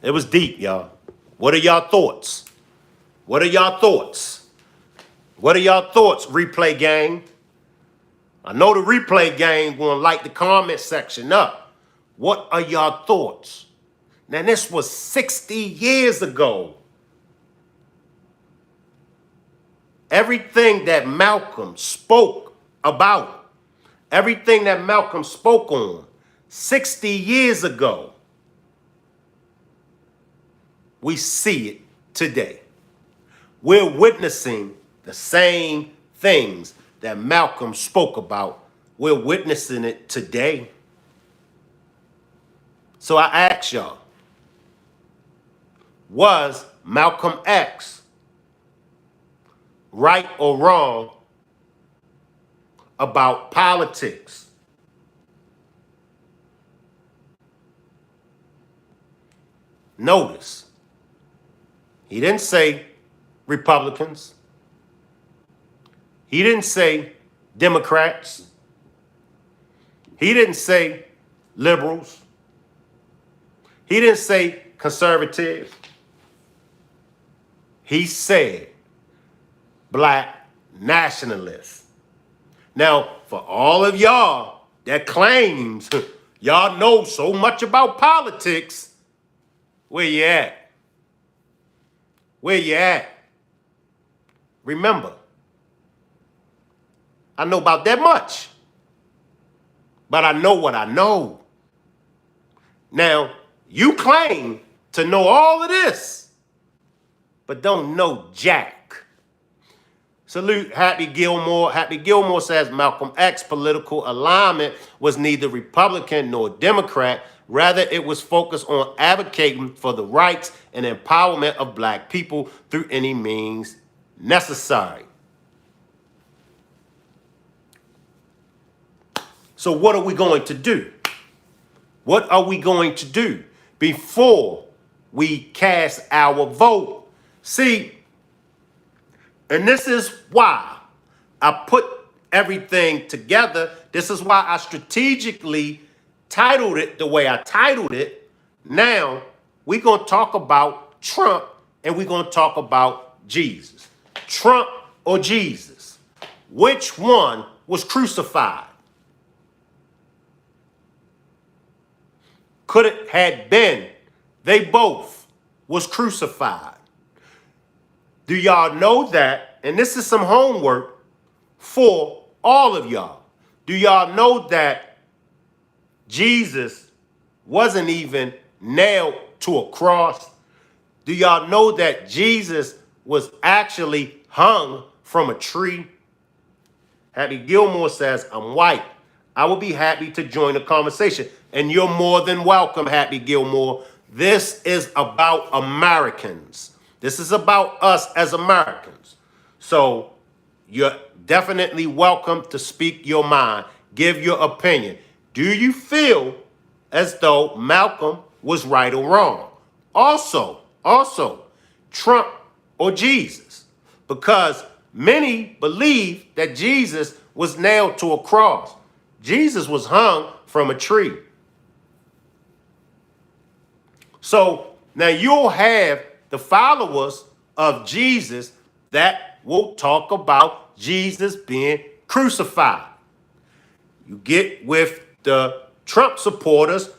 It was deep, y'all. What are y'all thoughts? What are y'all thoughts? What are y'all thoughts, replay gang? I know the replay gang gonna light the comment section up. What are y'all thoughts? Now, this was 60 years ago. Everything that Malcolm spoke about, everything that Malcolm spoke on 60 years ago, we see it today. We're witnessing the same things that Malcolm spoke about. We're witnessing it today. So I ask y'all, was Malcolm X right or wrong about politics? Notice, he didn't say Republicans. He didn't say Democrats. He didn't say liberals. He didn't say conservatives. He said black nationalists. Now, for all of y'all that claims Y'all know so much about politics. Where you at? Where you at? Remember, I know about that much, but I know what I know. Now, you claim to know all of this, but don't know jack. Salute Happy Gilmore. Happy Gilmore says Malcolm X's political alignment was neither Republican nor Democrat. Rather, it was focused on advocating for the rights and empowerment of black people through any means necessary. So what are we going to do? What are we going to do before we cast our vote? See, and this is why I put everything together. This is why I strategically titled it the way I titled it. Now, we're going to talk about Trump and we're going to talk about Jesus. Trump or Jesus? Which one was crucified? Could it have been they both was crucified? Do y'all know that? And this is some homework for all of y'all. Do y'all know that Jesus wasn't even nailed to a cross? Do y'all know that Jesus was actually hung from a tree? Happy Gilmore says, I'm white. I will be happy to join the conversation. And you're more than welcome, Happy Gilmore. This is about Americans. This is about us as Americans. So you're definitely welcome to speak your mind. Give your opinion. Do you feel as though Malcolm was right or wrong? Also, Trump or Jesus? Because many believe that Jesus was nailed to a cross. Jesus was hung from a tree. So now you'll have the followers of Jesus that will talk about Jesus being crucified. You get with the Trump supporters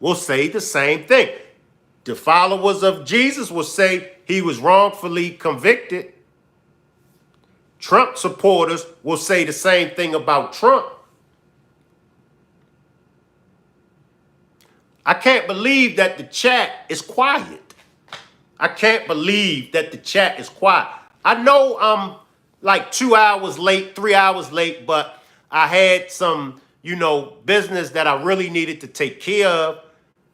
will say the same thing. The followers of Jesus will say he was wrongfully convicted. Trump supporters will say the same thing about Trump. I can't believe that the chat is quiet. I can't believe that the chat is quiet. I know I'm like 2 hours late, 3 hours late, but I had some, business that I really needed to take care of.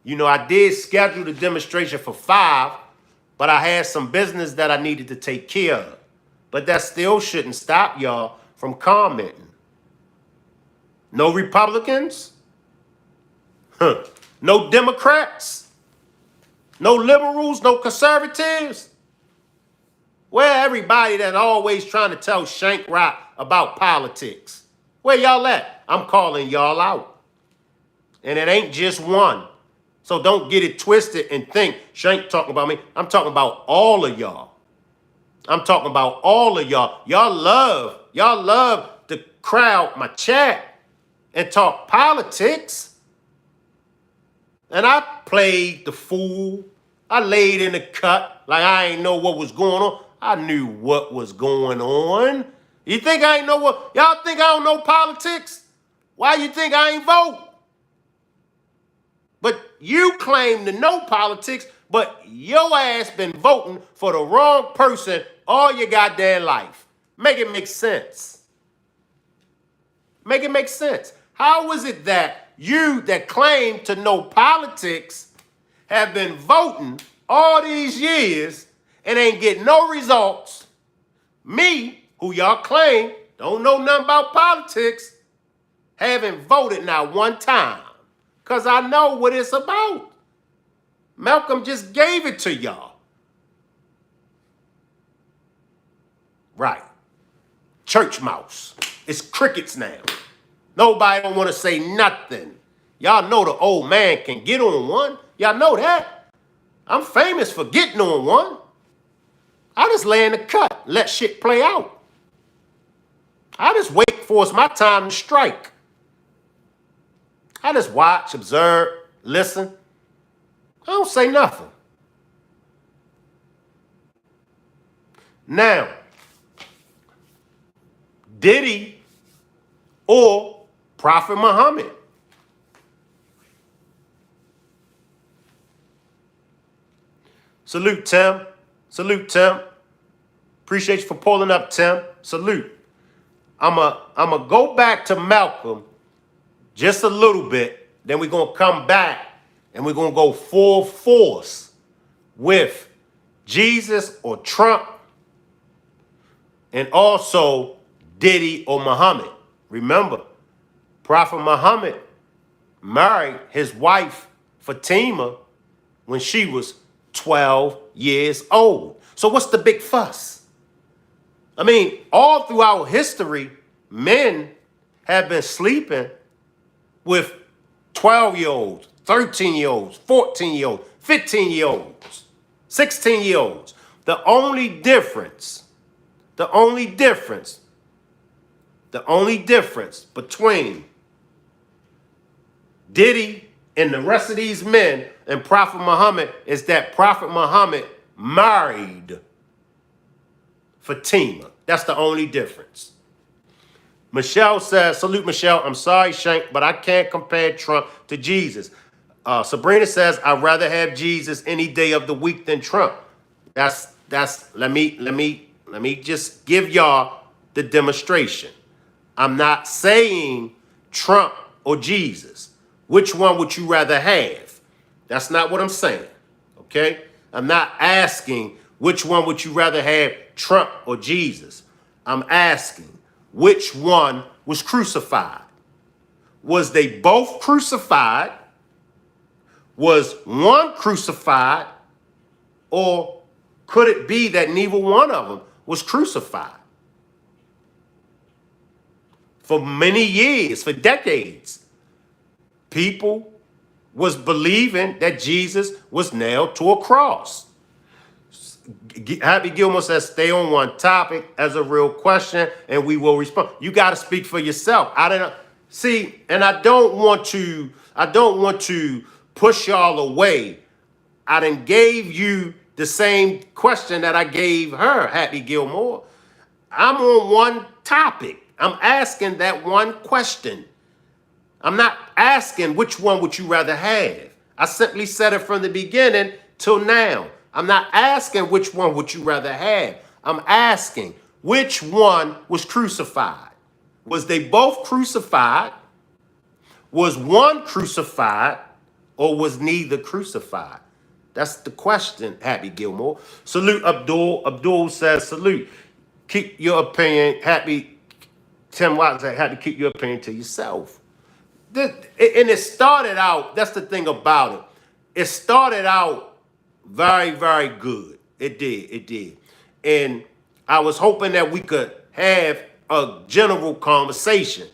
I did schedule the demonstration for 5, but I had some business that I needed to take care of. But that still shouldn't stop y'all from commenting. No Republicans? No Democrats? No liberals? No conservatives? Where everybody that always trying to tell Shank Rock about politics? Where y'all at? I'm calling y'all out. And it ain't just one. So don't get it twisted and think Shank talking about me. I'm talking about all of y'all. I'm talking about all of y'all. Y'all love to crowd my chat and talk politics. And I played the fool. I laid in the cut like I ain't know what was going on. I knew what was going on. You think I ain't know what? Y'all think I don't know politics? Why you think I ain't vote? But you claim to know politics, but your ass been voting for the wrong person all your goddamn life. Make it make sense. Make it make sense. How is it that you that claim to know politics have been voting all these years and ain't get no results? Me, who y'all claim don't know nothing about politics, haven't voted not one time. Because I know what it's about. Malcolm just gave it to y'all. Right. Church mouse. It's crickets now. Nobody don't want to say nothing. Y'all know the old man can get on one. Y'all know that. I'm famous for getting on one. I just lay in the cut, let shit play out. I just wait for it's my time to strike. I just watch, observe, listen. I don't say nothing. Now, Diddy or Prophet Muhammad? Salute, Tim. Salute, Tim. Appreciate you for pulling up, Tim. Salute. I'ma go back to Malcolm just a little bit. Then we're going to come back and we're going to go full force with Jesus or Trump and also Diddy or Muhammad. Remember, Prophet Muhammad married his wife Fatima when she was 12 years old. So what's the big fuss? I mean, all throughout history, men have been sleeping with 12-year-olds, 13-year-olds, 14-year-olds, 15-year-olds, 16-year-olds. The only difference between Diddy and the rest of these men and Prophet Muhammad is that Prophet Muhammad married Fatima. That's the only difference. Michelle says, salute Michelle. I'm sorry, Shank, but I can't compare Trump to Jesus. Sabrina says, I'd rather have Jesus any day of the week than Trump. Let me just give y'all the demonstration. I'm not saying Trump or Jesus. Which one would you rather have? That's not what I'm saying. Okay? I'm not asking which one would you rather have, Trump or Jesus. I'm asking which one was crucified. Was they both crucified? Was one crucified? Or could it be that neither one of them was crucified? For many years, for decades, people was believing that Jesus was nailed to a cross. Happy Gilmore says, stay on one topic as a real question and we will respond. You got to speak for yourself. I don't see, and I don't want to push y'all away. I done gave you the same question that I gave her, Happy Gilmore. I'm on one topic. I'm asking that one question. I'm not asking which one would you rather have. I simply said it from the beginning till now. I'm not asking which one would you rather have. I'm asking which one was crucified. Was they both crucified? Was one crucified or was neither crucified? That's the question, Happy Gilmore. Salute Abdul. Abdul says, salute. Keep your opinion. Happy Tim Watts had to keep your opinion to yourself. And it started out, that's the thing about it. It started out very, very good. It did. And I was hoping that we could have a general conversation.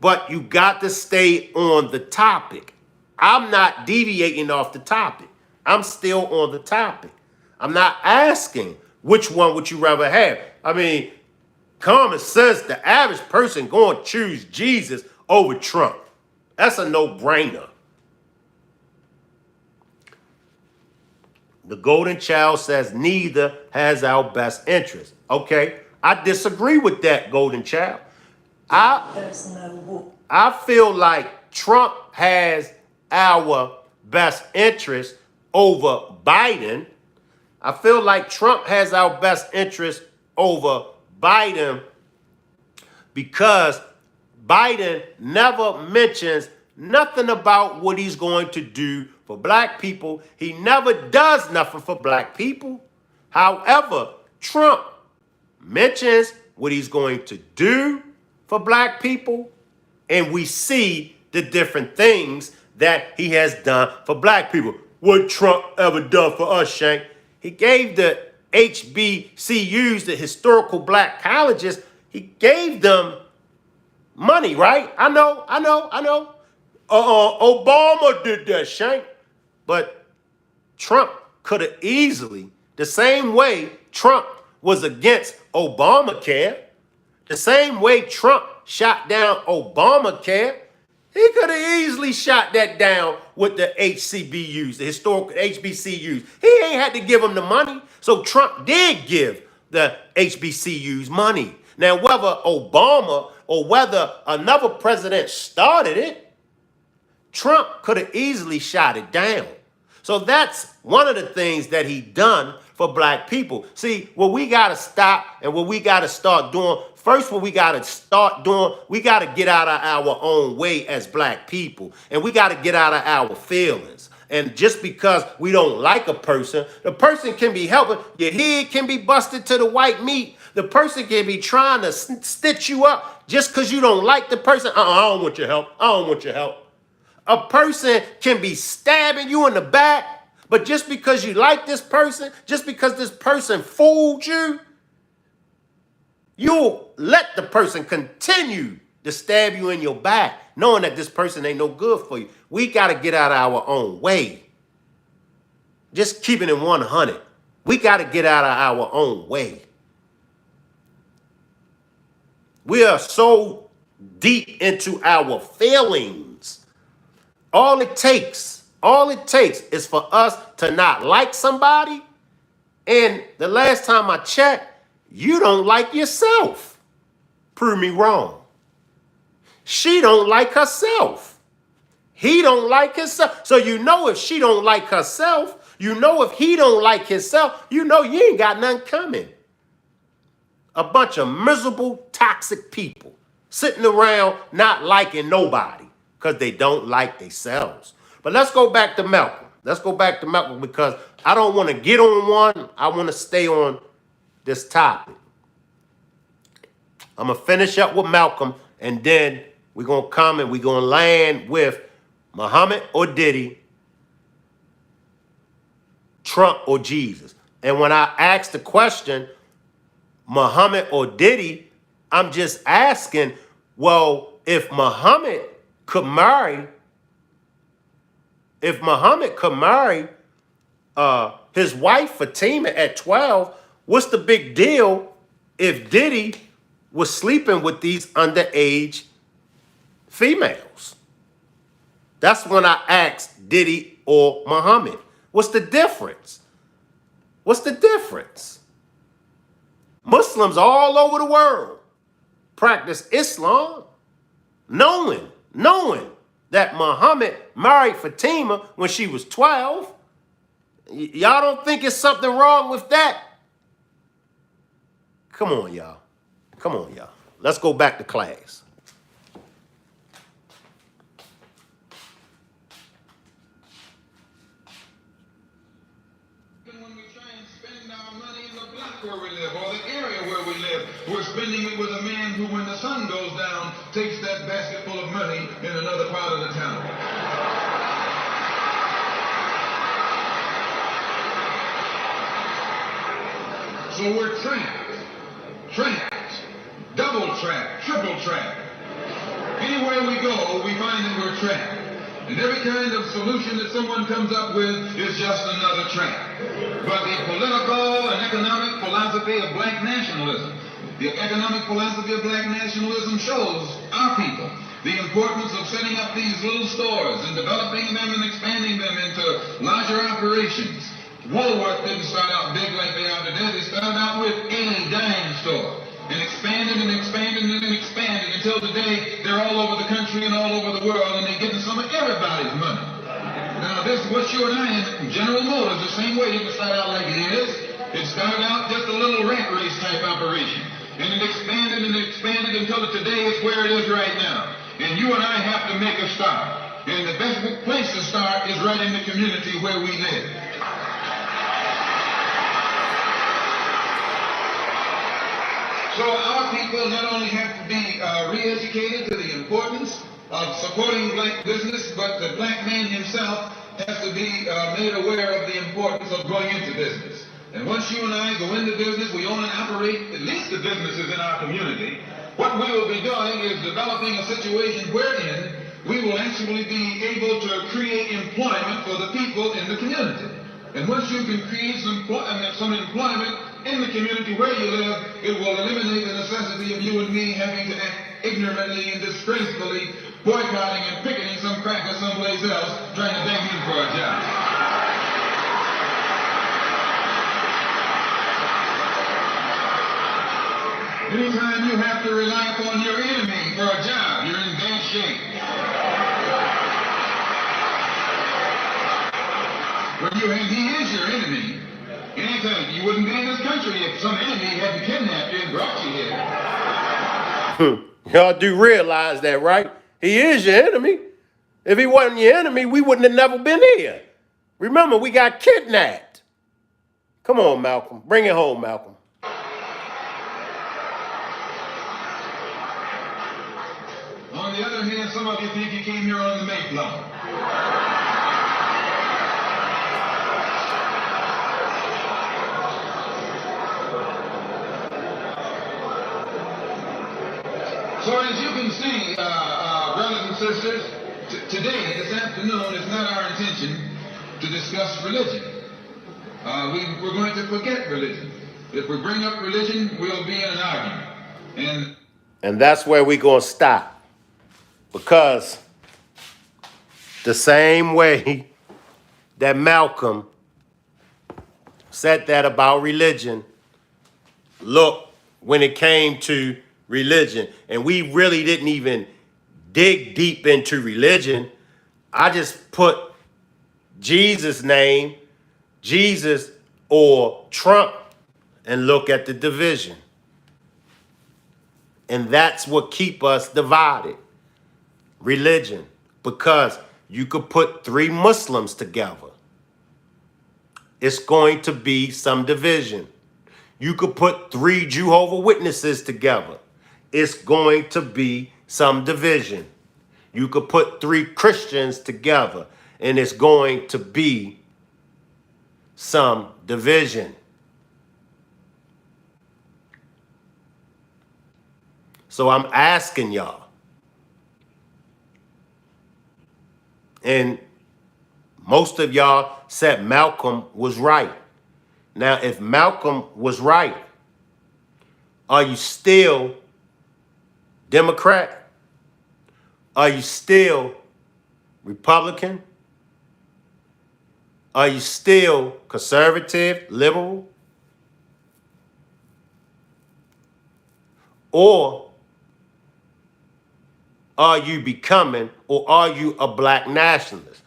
But you got to stay on the topic. I'm not deviating off the topic. I'm still on the topic. I'm not asking which one would you rather have. I mean, common sense, the average person going to choose Jesus over Trump. That's a no-brainer. The Golden Child says neither has our best interest. Okay, I disagree with that, Golden Child. I feel like Trump has our best interest over Biden. I feel like Trump has our best interest over Biden because Biden never mentions nothing about what he's going to do for black people. He never does nothing for black people. However, Trump mentions what he's going to do for black people, and we see the different things that he has done for black people. What Trump ever done for us, Shank? He gave the HBCUs, the historical black colleges, he gave them money, right? I know. Obama did that, Shank. But Trump could have easily, the same way Trump was against Obamacare, the same way Trump shot down Obamacare, He could have easily shot that down with the HCBUs, the historical HBCUs. He ain't had to give them the money. So Trump did give the HBCUs money. Now, whether Obama or whether another president started it, Trump could have easily shot it down. So that's one of the things that he done for black people. See, what we got to stop and what we got to start doing, first what we got to start doing, we got to get out of our own way as black people. And we got to get out of our feelings. And just because we don't like a person, the person can be helping. Your head can be busted to the white meat. The person can be trying to stitch you up just because you don't like the person. I don't want your help. I don't want your help. A person can be stabbing you in the back, but just because you like this person, just because this person fooled you, you'll let the person continue to stab you in your back, knowing that this person ain't no good for you. We got to get out of our own way. Just keeping it 100. We got to get out of our own way. We are so deep into our feelings. All it takes is for us to not like somebody. And the last time I checked, you don't like yourself. Prove me wrong. She don't like herself. He don't like himself. So you know if she don't like herself, you know if he don't like himself, you know you ain't got nothing coming. A bunch of miserable, toxic people sitting around not liking nobody because they don't like themselves. But let's go back to Malcolm. Let's go back to Malcolm because I don't want to get on one. I want to stay on this topic. I'm going to finish up with Malcolm, and then we're going to come and we're going to land with Muhammad or Diddy, Trump or Jesus. And when I ask the question, Muhammad or Diddy, I'm just asking, well, if Muhammad could marry his wife Fatima at 12, what's the big deal if Diddy was sleeping with these underage females? That's when I asked Diddy or Muhammad. What's the difference? What's the difference? Muslims all over the world practice Islam, knowing that Muhammad married Fatima when she was 12. Y'all don't think it's something wrong with that? Come on, y'all. Come on, y'all. Let's go back to class. When we try and spend our money in the block where we live or the area where we live, we're spending it with a man who, when the sun goes down, takes that basket full of money in another part of the town. So we're trapped, double trapped, triple trapped. Anywhere we go, we find that we're trapped. And every kind of solution that someone comes up with is just another trap. But the political and economic philosophy of black nationalism, the economic philosophy of black nationalism shows our people the importance of setting up these little stores and developing them and expanding them into larger operations. Woolworth didn't start out big like they are today. They started out with a dime store and expanded and expanded and expanded until today they're all over the country and all over the world, and they're getting some of everybody's money. Now this is what you and I in General Motors, the same way. It didn't start out like it is. It started out just a little rat race type operation, and it expanded and expanded until today it's where it is right now. And you and I have to make a start. And the best place to start is right in the community where we live. So our people not only have to be re-educated to the importance of supporting black business, but the black man himself has to be made aware of the importance of going into business. And once you and I go into business, we own and operate at least the businesses in our community. What we will be doing is developing a situation wherein we will actually be able to create employment for the people in the community. And once you can create some employment in the community where you live, it will eliminate the necessity of you and me having to act ignorantly and disgracefully boycotting and picketing some cracker someplace else, trying to beg him for a job. Anytime you have to rely upon your enemy for a job, you're in bad shape. He is your enemy. Anytime you wouldn't be in this country if some enemy hadn't kidnapped you and brought you here. Y'all do realize that, right? He is your enemy. If he wasn't your enemy, we wouldn't have never been here. Remember, we got kidnapped. Come on, Malcolm. Bring it home, Malcolm. On the other hand, some of you think you came here on the Mayflower. So as you can see, brothers and sisters, today, this afternoon, it's not our intention to discuss religion. We're going to forget religion. If we bring up religion, we'll be in an argument. And that's where we're going to stop. Because the same way that Malcolm said that about religion, look, when it came to religion, and we really didn't even dig deep into religion. I just put Jesus' name, Jesus or Trump, and look at the division. And that's what keep us divided. Religion. Because you could put 3 Muslims together. It's going to be some division. You could put 3 Jehovah's Witnesses together. It's going to be some division. You could put 3 Christians together, and it's going to be some division. So I'm asking y'all, and most of y'all said Malcolm was right. Now, if Malcolm was right, are you still Democrat? Are you still Republican? Are you still conservative, liberal? Or are you becoming, or are you a black nationalist?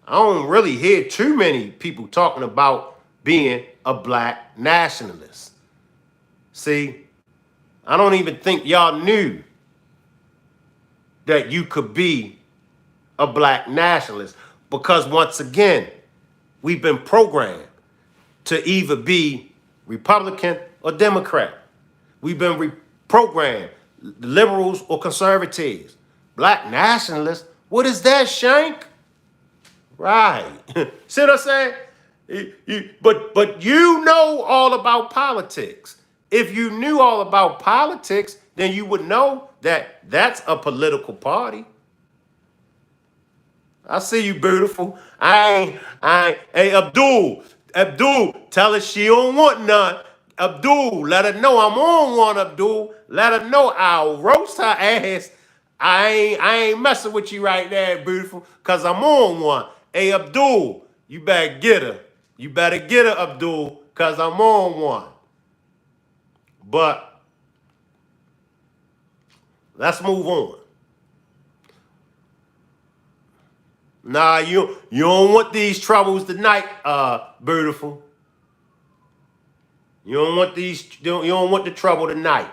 I don't really hear too many people talking about being a black nationalist. See, I don't even think y'all knew that you could be a black nationalist, because once again, we've been programmed to either be Republican or Democrat. We've been programmed, liberals or conservatives. Black nationalists, what is that, Shank? Right. See what I'm saying? But you know all about politics. If you knew all about politics, then you would know that that's a political party. I see you, beautiful. Hey, Abdul, tell her she don't want none. Abdul, let her know I'm on one, Abdul. Let her know I'll roast her ass. I ain't messing with you right there, beautiful, because I'm on one. Hey, Abdul, you better get her. You better get her, Abdul, because I'm on one. But let's move on. Nah, you don't want these troubles tonight, beautiful. You don't want you don't want the trouble tonight.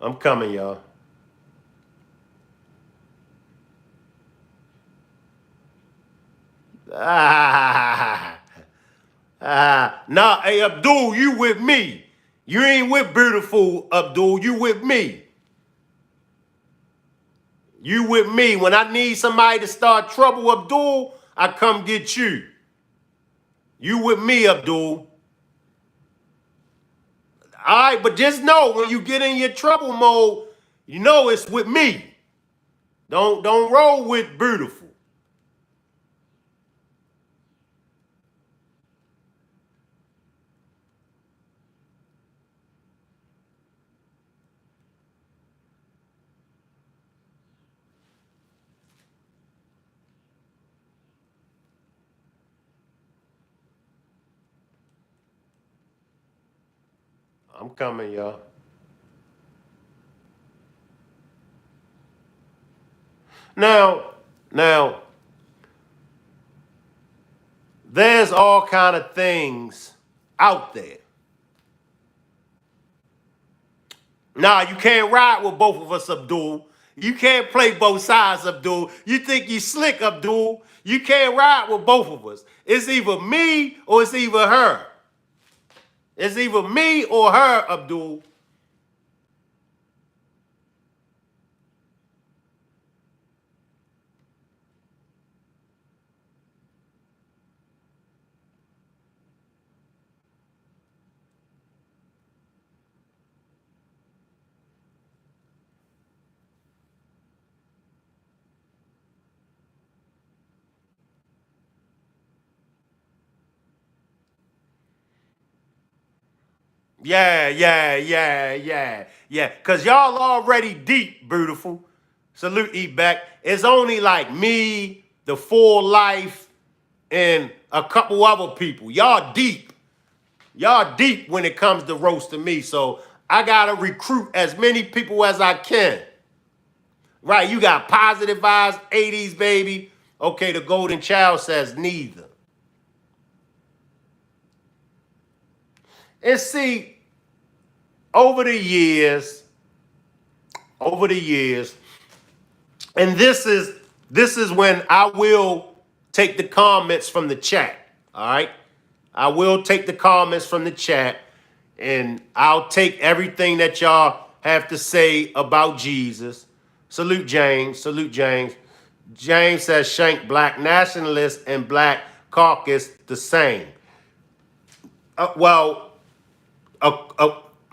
I'm coming, y'all. Nah, hey, Abdul, you with me. You ain't with beautiful, Abdul. You with me. You with me. When I need somebody to start trouble, Abdul, I come get you. You with me, Abdul. All right, but just know when you get in your trouble mode, you know it's with me. Don't roll with beautiful. I'm coming, y'all. Now, there's all kind of things out there. Nah, you can't ride with both of us, Abdul. You can't play both sides, Abdul. You think you slick, Abdul. You can't ride with both of us. It's either me or it's either her. It's either me or her, Abdul. Yeah. Cause y'all already deep, beautiful. Salute E back. It's only like me, the Full Life, and a couple other people. Y'all deep. Y'all deep when it comes to roasting me. So I gotta recruit as many people as I can. Right, you got positive vibes, 80s baby. Okay, the golden child says neither. And see, over the years, and this is when I will take the comments from the chat. All right. I will take the comments from the chat, and I'll take everything that y'all have to say about Jesus. Salute James. Salute James. James says Shank, black nationalist and black caucus the same. Well,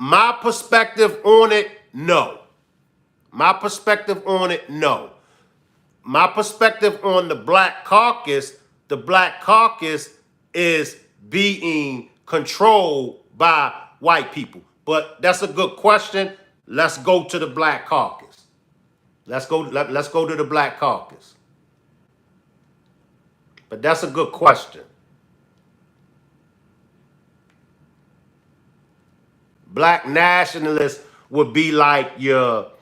my perspective on it, no. My perspective on it, no. My perspective on the black caucus is being controlled by white people. But that's a good question. Let's go to the black caucus. Let's go to the black caucus. But that's a good question. Black nationalists would be like your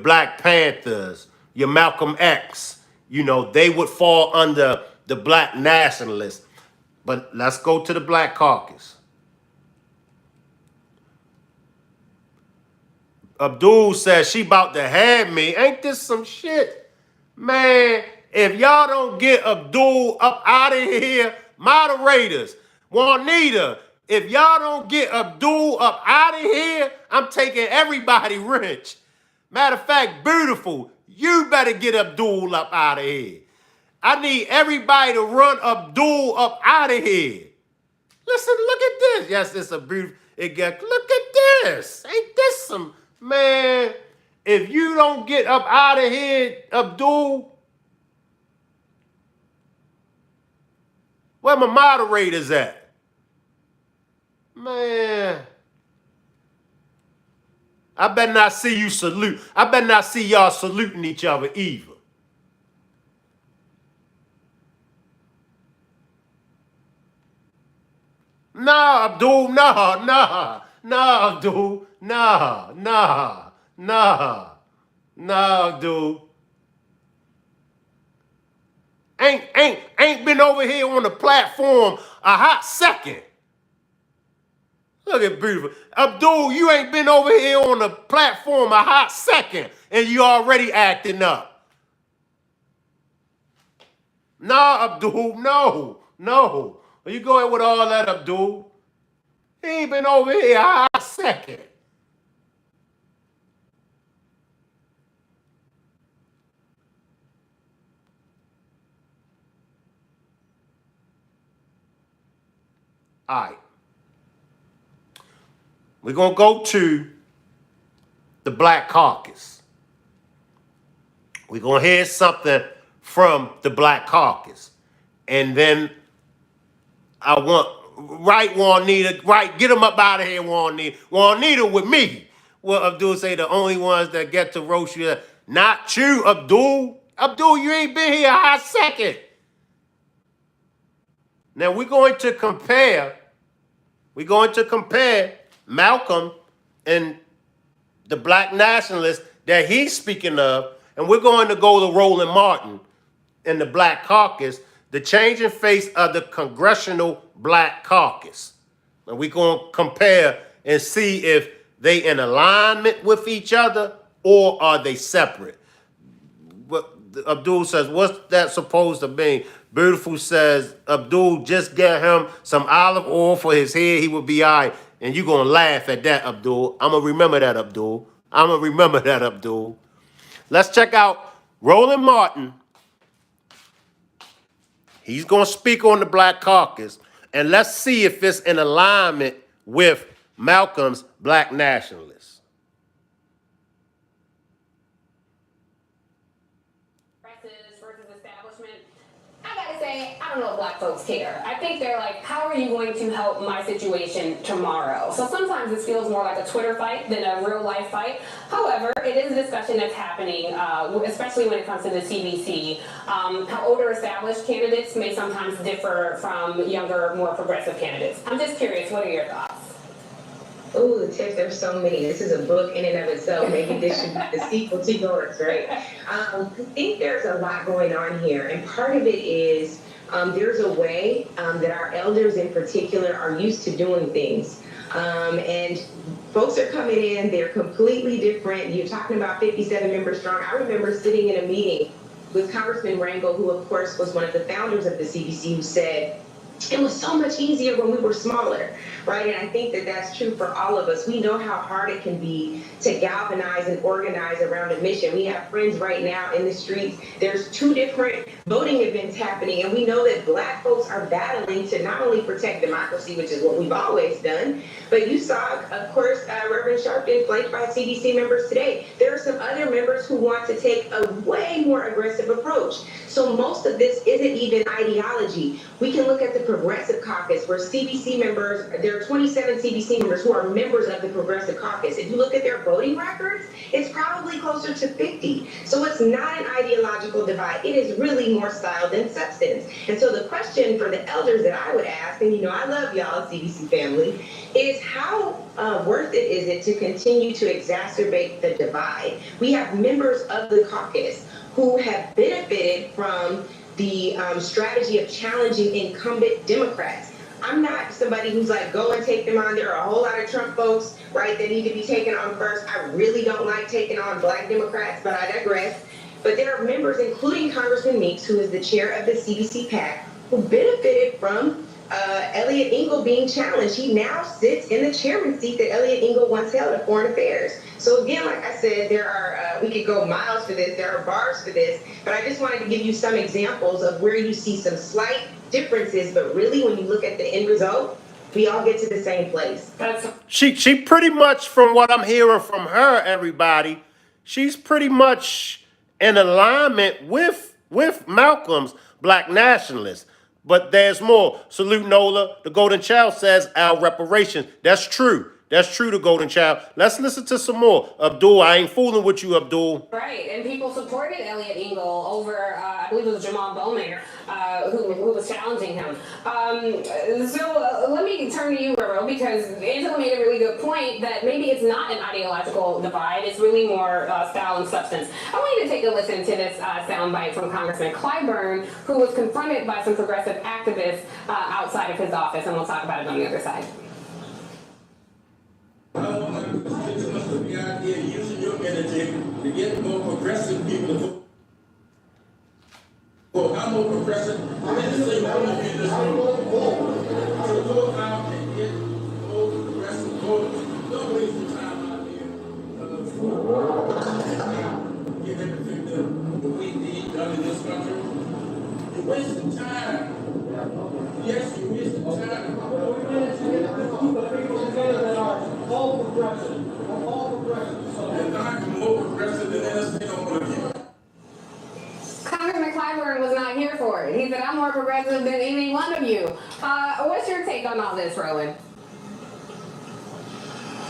Black Panthers, your Malcolm X. You know, they would fall under the black nationalists. But let's go to the black caucus. Abdul says she about to have me. Ain't this some shit? Man, if y'all don't get Abdul up out of here, moderators, Juanita, if y'all don't get Abdul up out of here, I'm taking everybody rich. Matter of fact, beautiful, you better get Abdul up out of here. I need everybody to run Abdul up out of here. Listen, look at this. Yes, it's a beautiful. Look at this. Ain't this some, man? If you don't get up out of here, Abdul, where my moderators at? Man, I better not see you salute. I better not see y'all saluting each other either. Nah, Abdul, nah, Abdul, nah, Abdul. Ain't been over here on the platform a hot second. Look at beautiful. Abdul, you ain't been over here on the platform a hot second, and you already acting up. Nah, Abdul, no. You going with all that, Abdul? He ain't been over here a hot second. All right. We're going to go to the Black Caucus. We're going to hear something from the Black Caucus. And then I want, right, Juanita, right, get them up out of here, Juanita. Juanita with me. Well, Abdul say the only ones that get to roast you. Not you, Abdul. Abdul, you ain't been here a hot second. Now we're going to compare Malcolm and the black nationalists that he's speaking of, and we're going to go to Roland Martin in the Black Caucus, the changing face of the Congressional Black Caucus. And we're going to compare and see if they in alignment with each other or are they separate. But Abdul says, what's that supposed to mean? Beautiful says, Abdul, just get him some olive oil for his head, he will be all right. And you're going to laugh at that, Abdul. I'm going to remember that, Abdul. I'm going to remember that, Abdul. Let's check out Roland Martin. He's going to speak on the Black Caucus. And let's see if it's in alignment with Malcolm's black nationalists. Versus establishment. I gotta say, I don't know if black folks care. I think they're like, how are you going to help my situation tomorrow? So sometimes this feels more like a Twitter fight than a real life fight. However, it is a discussion that's happening, especially when it comes to the CBC. How older established candidates may sometimes differ from younger, more progressive candidates. I'm just curious, what are your thoughts? Oh, the tips, there's so many. This is a book in and of itself. Maybe this should be the sequel to yours, right? I think there's a lot going on here. And part of it is there's a way that our elders in particular are used to doing things. And folks are coming in, they're completely different. You're talking about 57 members strong. I remember sitting in a meeting with Congressman Rangel, who of course was one of the founders of the CBC, who said, it was so much easier when we were smaller, right? And I think that that's true for all of us. We know how hard it can be to galvanize and organize around a mission. We have friends right now in the streets. There's 2 different voting events happening, and we know that black folks are battling to not only protect democracy, which is what we've always done, but you saw, of course, Reverend Sharpton flanked by CDC members today. There are some other members who want to take a way more aggressive approach. So most of this isn't even ideology. We can look at the Progressive Caucus, where CBC members, there are 27 CBC members who are members of the Progressive Caucus. If you look at their voting records, it's probably closer to 50. So it's not an ideological divide. It is really more style than substance. And so the question for the elders that I would ask, and you know I love y'all, CBC family, is how worth it is it to continue to exacerbate the divide? We have members of the caucus who have benefited from the strategy of challenging incumbent Democrats. I'm not somebody who's like, go and take them on. There are a whole lot of Trump folks, right, that need to be taken on first. I really don't like taking on black Democrats, but I digress. But there are members, including Congressman Meeks, who is the chair of the CBC PAC, who benefited from Elliot Engel being challenged. He now sits in the chairman seat that Elliot Engel once held at Foreign Affairs. So again, like I said, there are, we could go miles for this, there are bars for this, but I just wanted to give you some examples of where you see some slight differences, but really when you look at the end result, we all get to the same place. She pretty much, from what I'm hearing from her, everybody, she's pretty much in alignment with Malcolm's black nationalists. But there's more. Salute Nola. The Golden Child says our reparations. That's true. That's true, the Golden Child. Let's listen to some more. Abdul, I ain't fooling with you, Abdul. Right, and people supported Elliot Engel over, I believe it was Jamal Bowman, who was challenging him. So let me turn to you, Roro, because Angela made a really good point that maybe it's not an ideological divide. It's really more style and substance. I want you to take a listen to this soundbite from Congressman Clyburn, who was confronted by some progressive activists outside of his office, and we'll talk about it on the other side. The idea of using your energy to get more progressive people to vote. Well, I'm more progressive. I'm in the same room in this room. So go out and get more progressive voters. Don't waste your time out there. Get everything that we need done in this country. You're wasting time. Yes, you're wasting time. All progressive. And I'm more progressive than anything on one of you. Congressman Clyburn was not here for it. He said, I'm more progressive than any one of you. What's your take on all this, Roland?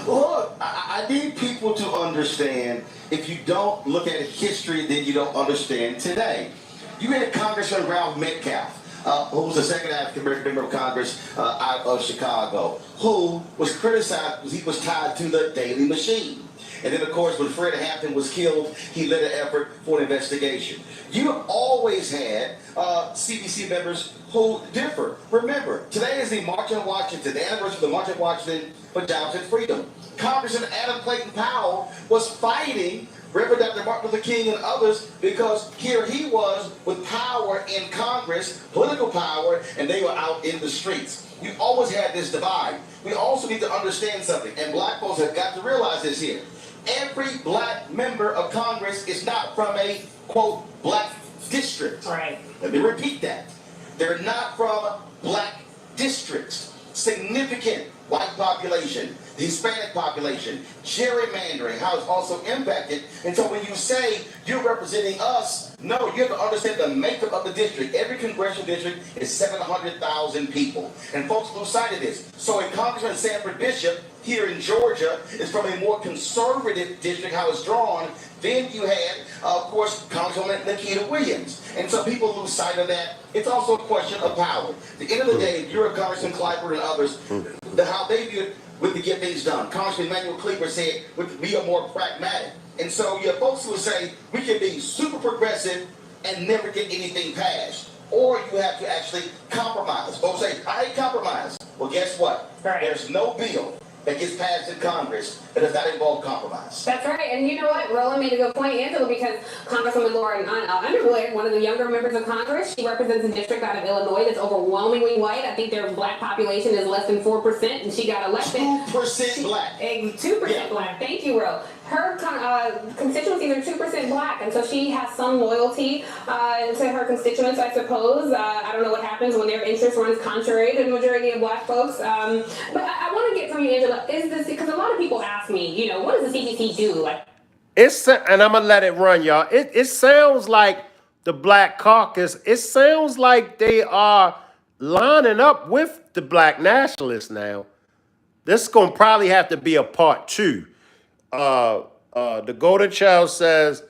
Well, I need people to understand, if you don't look at history, then you don't understand today. You had Congressman Ralph Metcalf, who was the second African American member of Congress out of Chicago, who was criticized because he was tied to the Daily Machine. And then, of course, when Fred Hampton was killed, he led an effort for an investigation. You have always had CBC members who differ. Remember, today is the March on Washington, the anniversary of the March on Washington for Jobs and Freedom. Congressman Adam Clayton Powell was fighting Reverend Dr. Martin Luther King and others because here he was with power in Congress, political power, and they were out in the streets. You always had this divide. We also need to understand something, and black folks have got to realize this here. Every black member of Congress is not from a, quote, black district. Right. Let me repeat that. They're not from black districts. Significant white population, the Hispanic population, gerrymandering, how it's also impacted. And so when you say you're representing us, no, you have to understand the makeup of the district. Every congressional district is 700,000 people. And folks lose sight of this. So a Congressman Sanford Bishop here in Georgia is from a more conservative district, how it's drawn. Then you had, of course, Congresswoman Nikita Williams. And so people lose sight of that. It's also a question of power. At the end of the day, if you're a Congressman Clyburn and others, how they view it with to get things done. Congressman Emmanuel Cleaver said we are more pragmatic. And so you have folks who will say we can be super progressive and never get anything passed. Or you have to actually compromise. Folks say, I hate compromise. Well, guess what? Right. There's no bill that gets passed in Congress that does not involve compromise. That's right, and you know what? Roland made a good point, Angela, because Congresswoman Lauren Underwood, one of the younger members of Congress, she represents a district out of Illinois that's overwhelmingly white. I think their black population is less than 4%, and she got elected. 2% black. 2% black. Thank you, Ro. Her constituencies are 2% black, and so she has some loyalty to her constituents, I suppose. I don't know what happens when their interest runs contrary to the majority of black folks. But I want to get from you, Angela, is this, because a lot of people ask me, you know, what does the CBC do? Like, and I'm gonna let it run, y'all. It sounds like the Black Caucus. It sounds like they are lining up with the Black nationalists now. This is gonna probably have to be a part 2. The Golden Child says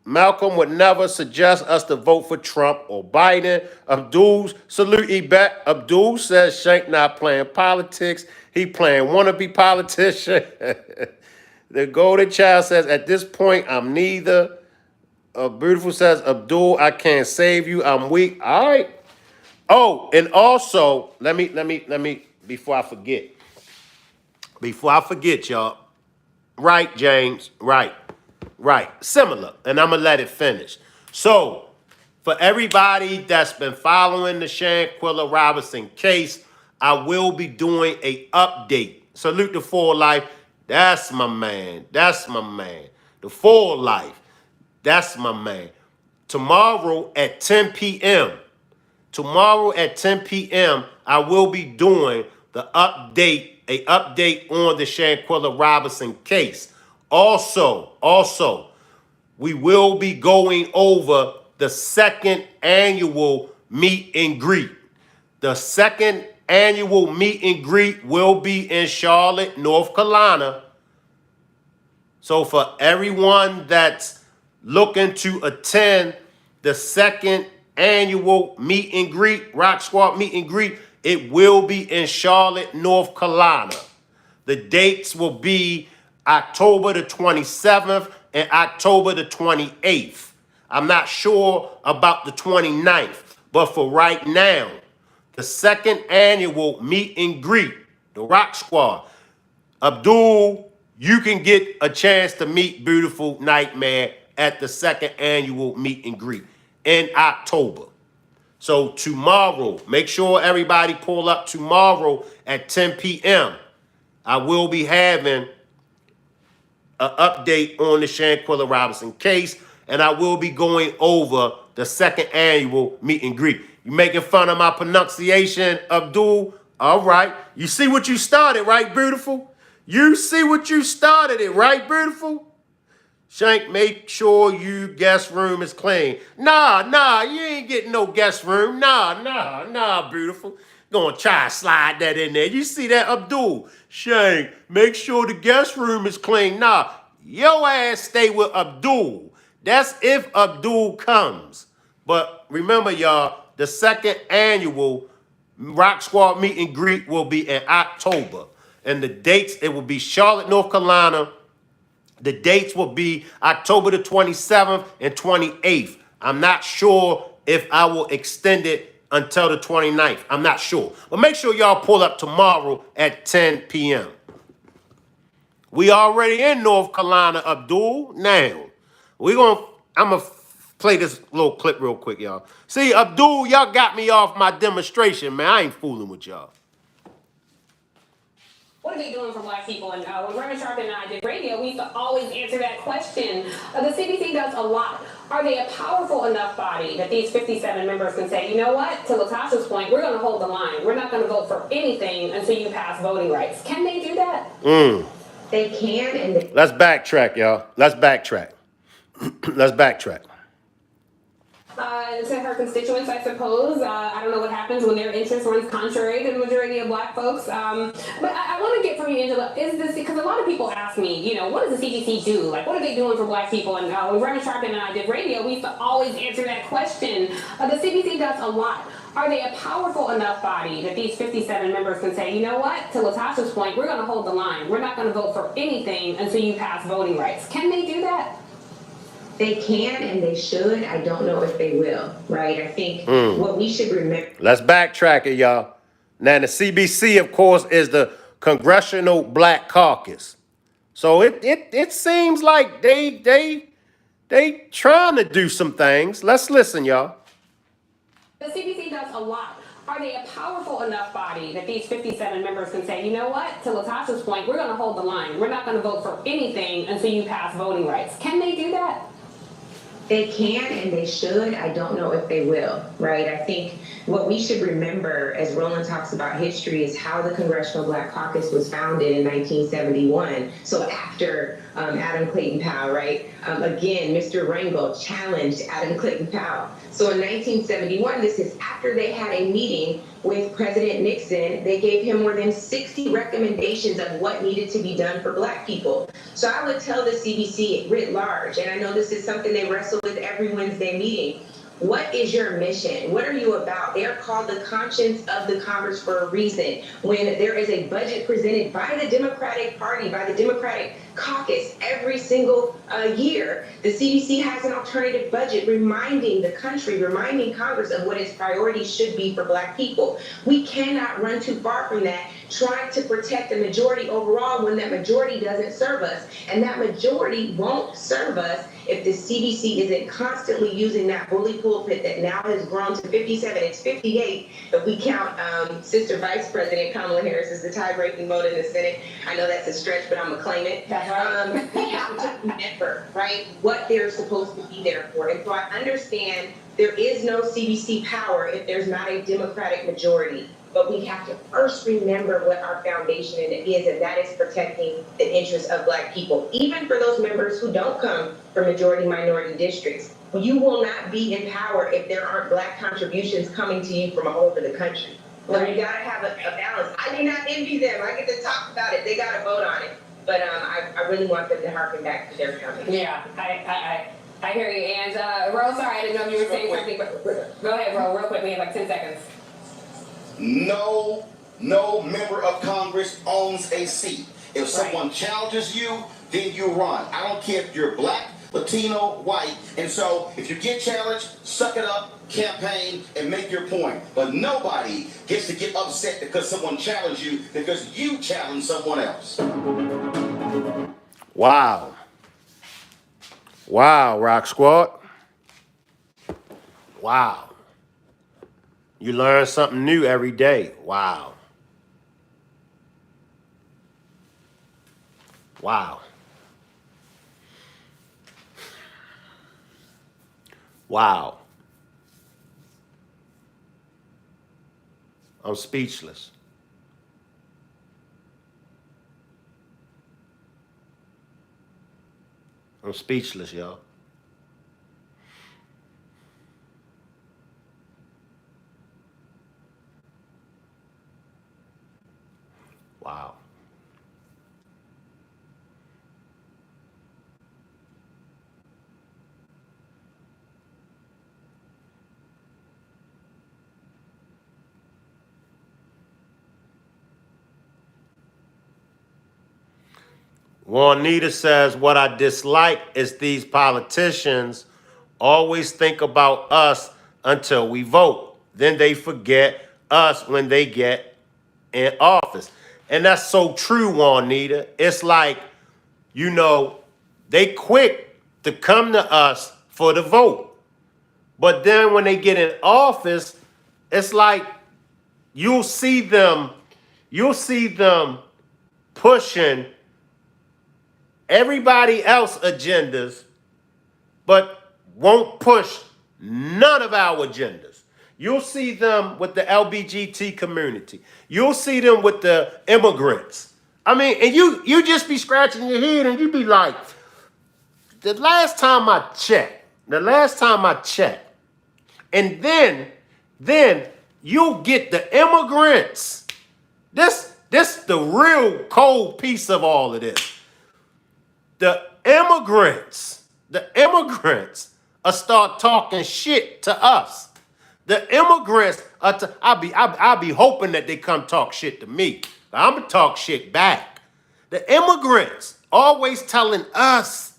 Malcolm would never suggest us to vote for Trump or Biden. Abdul salute Ebet. Abdul says Shank not playing politics. He playing wannabe politician. The Golden Child says at this point I'm neither. Beautiful says Abdul, I can't save you. I'm weak. All right. Oh, and also let me before I forget, y'all. Right, James. Right. Similar. And I'm going to let it finish. So, for everybody that's been following the Shanquilla Robinson case, I will be doing a update. Salute to Full Life. That's my man. The Full Life. That's my man. Tomorrow at 10 p.m., I will be doing the update on the Shanquilla Robinson case. Also, we will be going over the second annual meet and greet. The second annual meet and greet will be in Charlotte, North Carolina. So for everyone that's looking to attend the second annual meet and greet, Rock Squad meet and greet, it will be in Charlotte, North Carolina. The dates will be October the 27th and October the 28th. I'm not sure about the 29th, but for right now, the second annual meet and greet, the Rock Squad. Abdul, you can get a chance to meet Beautiful Nightmare at the second annual meet and greet in October. So tomorrow, make sure everybody pull up tomorrow at 10 p.m. I will be having an update on the Shanquilla Robinson case, and I will be going over the second annual meet and greet. You making fun of my pronunciation, Abdul? All right. You see what you started, right, Beautiful? You see what you started it, right, Beautiful? Shank, make sure you guest room is clean. Nah, you ain't getting no guest room. Nah, Beautiful. Gonna try to slide that in there. You see that, Abdul? Shank, make sure the guest room is clean. Nah, your ass stay with Abdul. That's if Abdul comes. But remember, y'all, The second annual Rock Squad meet and greet will be in October. And the dates, it will be Charlotte, North Carolina. The dates will be October the 27th and 28th. I'm not sure if I will extend it until the 29th. I'm not sure. But make sure y'all pull up tomorrow at 10 p.m. We already in North Carolina, Abdul. Now, I'm going to play this little clip real quick, y'all. See, Abdul, y'all got me off my demonstration, man. I ain't fooling with y'all. What are they doing for black people? And when Reverend Sharp and I did radio, we used to always answer that question. The CBC does a lot. Are they a powerful enough body that these 57 members can say, you know what, to Latasha's point, we're going to hold the line. We're not going to vote for anything until you pass voting rights. Can they do that? They can, and they Let's backtrack, y'all. Let's backtrack. Let's backtrack. To her constituents, I suppose. I don't know what happens when their interest runs contrary to the majority of black folks. But I want to get from you, Angela, is this, because a lot of people ask me, you know, what does the CDC do? Like, what are they doing for black people? And when Reverend Sharp and I did radio, we used to always answer that question. The CDC does a lot. Are they a powerful enough body that these 57 members can say, you know what, to Latasha's point, we're going to hold the line. We're not going to vote for anything until you pass voting rights. Can they do that? They can and they should. I don't know if they will, right? I think what we should remember. Let's backtrack it, y'all. Now, the CBC, of course, is the Congressional Black Caucus. So it seems like they trying to do some things. Let's listen, y'all. The CBC does a lot. Are they a powerful enough body that these 57 members can say, you know what, to Latasha's point, we're going to hold the line. We're not going to vote for anything until you pass voting rights. Can they do that? They can and they should. I don't know if they will, right? I think what we should remember as Roland talks about history is how the Congressional Black Caucus was founded in 1971. So after Adam Clayton Powell, right? Again, Mr. Rangel challenged Adam Clayton Powell. So in 1971, this is after they had a meeting with President Nixon. They gave him more than 60 recommendations of what needed to be done for black people. So I would tell the CBC writ large, and I know this is something they wrestle with every Wednesday meeting. What is your mission? What are you about? They're called the conscience of the Congress for a reason. When there is a budget presented by the Democratic Party, by the Democratic caucus every single year, the CDC has an alternative budget reminding the country, reminding Congress of what its priorities should be for black people. We cannot run too far from that, trying to protect the majority overall when that majority doesn't serve us. And that majority won't serve us if the CDC isn't constantly using that bully pulpit that now has grown to 57. It's 58 if we count Sister Vice President Kamala Harris as the tie-breaking vote in the Senate. I know that's a stretch, but I'm going to claim it. We have to remember, right, what they're supposed to be there for. And so I understand there is no CDC power if there's not a Democratic majority. But we have to first remember what our foundation is, and that is protecting the interests of black people, even for those members who don't come from majority-minority districts. You will not be in power if there aren't black contributions coming to you from all over the country. So you gotta have a balance. I do not envy them. I get to talk about it. They gotta vote on it. But I really want them to harken back to their foundation. Yeah, I hear you. And Ro, sorry, I didn't know if you were saying something, but go ahead, Ro, real quick. We have like 10 seconds. No member of Congress owns a seat. If someone challenges you, then you run. I don't care if you're black, Latino, white. And so if you get challenged, suck it up, campaign, and make your point. But nobody gets to get upset because someone challenged you because you challenged someone else. Wow. Wow, Rock Squad. Wow. You learn something new every day. Wow. Wow. Wow. I'm speechless. I'm speechless, y'all. Wow. Juanita says, what I dislike is these politicians always think about us until we vote. Then they forget us when they get in office. And that's so true, Juanita. It's like, you know, they quick to come to us for the vote. But then when they get in office, it's like you'll see them pushing everybody else agendas, but won't push none of our agendas. You'll see them with the LGBT community. You'll see them with the immigrants. I mean, and you just be scratching your head and you be like, the last time I checked, and then you'll get the immigrants. This the real cold piece of all of this. The immigrants will start talking shit to us. The immigrants I'll be hoping that they come talk shit to me. I'm gonna talk shit back. The immigrants always telling us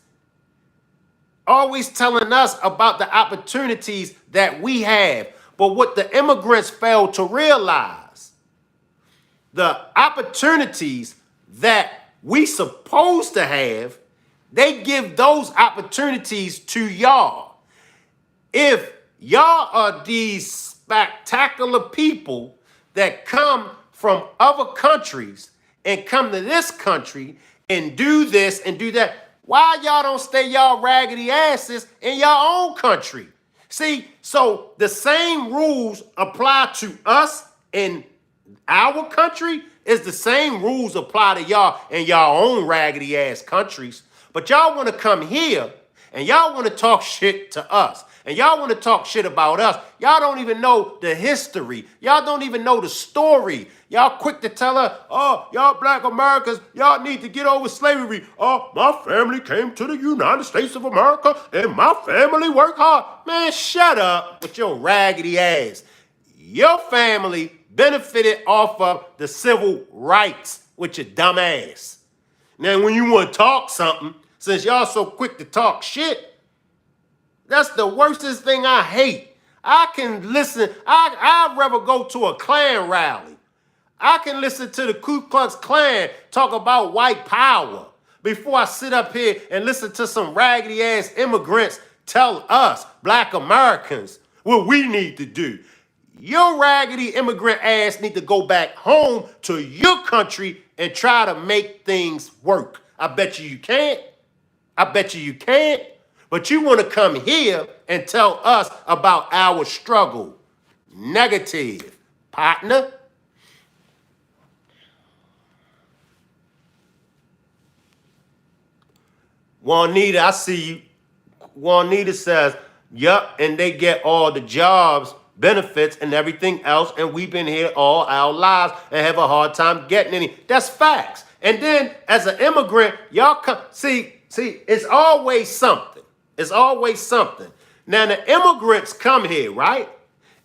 about the opportunities that we have. But what the immigrants fail to realize, the opportunities that we supposed to have, they give those opportunities to y'all. If y'all are these spectacular people that come from other countries and come to this country and do this and do that, why y'all don't stay y'all raggedy asses in your own country? See, so the same rules apply to us in our country is the same rules apply to y'all in y'all own raggedy ass countries. But y'all want to come here and y'all want to talk shit to us. And y'all want to talk shit about us. Y'all don't even know the history. Y'all don't even know the story. Y'all quick to tell us, oh, y'all black Americans, y'all need to get over slavery. Oh, my family came to the United States of America and my family worked hard. Man, shut up with your raggedy ass. Your family benefited off of the civil rights with your dumb ass. Now, when you want to talk something, since y'all so quick to talk shit, that's the worstest thing I hate. I can listen. I'd rather go to a Klan rally. I can listen to the Ku Klux Klan talk about white power before I sit up here and listen to some raggedy ass immigrants tell us, black Americans, what we need to do. Your raggedy immigrant ass need to go back home to your country and try to make things work. I bet you can't. But you want to come here and tell us about our struggle. Negative, partner. Juanita, I see you. Juanita says, yup, and they get all the jobs, benefits, and everything else, and we've been here all our lives and have a hard time getting any. That's facts. And then, as an immigrant, y'all come, see, it's always something. It's always something. Now, the immigrants come here, right?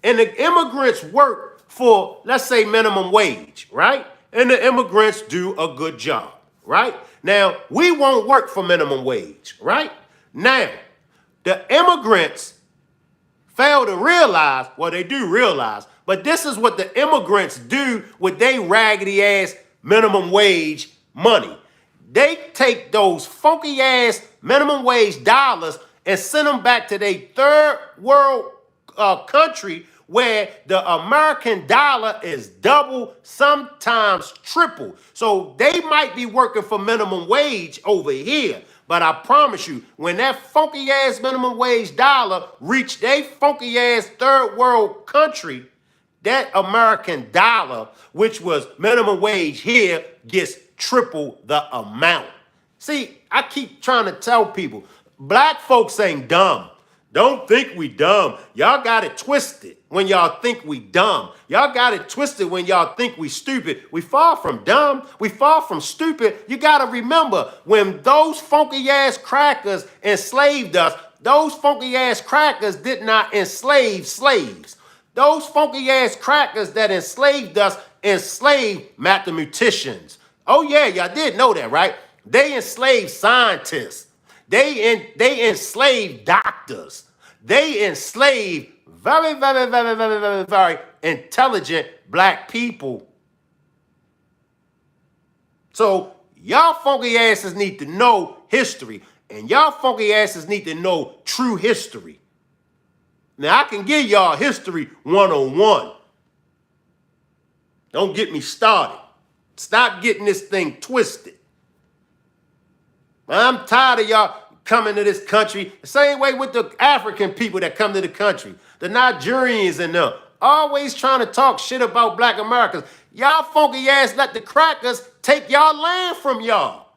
And the immigrants work for, let's say, minimum wage, right? And the immigrants do a good job, right? Now, we won't work for minimum wage, right? Now, the immigrants fail to realize, well, they do realize, but this is what the immigrants do with their raggedy ass minimum wage money. They take those funky ass minimum wage dollars and send them back to their third world country where the American dollar is double, sometimes triple. So they might be working for minimum wage over here. But I promise you, when that funky ass minimum wage dollar reach their funky ass third world country, that American dollar, which was minimum wage here, gets triple the amount. See, I keep trying to tell people, black folks ain't dumb. Don't think we dumb. Y'all got it twisted when y'all think we dumb. Y'all got it twisted when y'all think we stupid. We far from dumb. We far from stupid. You got to remember, when those funky ass crackers enslaved us, those funky ass crackers did not enslave slaves. Those funky ass crackers that enslaved us enslaved mathematicians. Oh yeah, y'all did know that, right? They enslaved scientists. They enslaved doctors. They enslaved very, very, very, very, very, very intelligent black people. So y'all funky asses need to know history, and y'all funky asses need to know true history. Now I can give y'all history 101. Don't get me started. Stop getting this thing twisted. I'm tired of y'all coming to this country the same way with the African people that come to the country, the Nigerians and them, always trying to talk shit about black Americans. Y'all funky ass let the crackers take y'all land from y'all.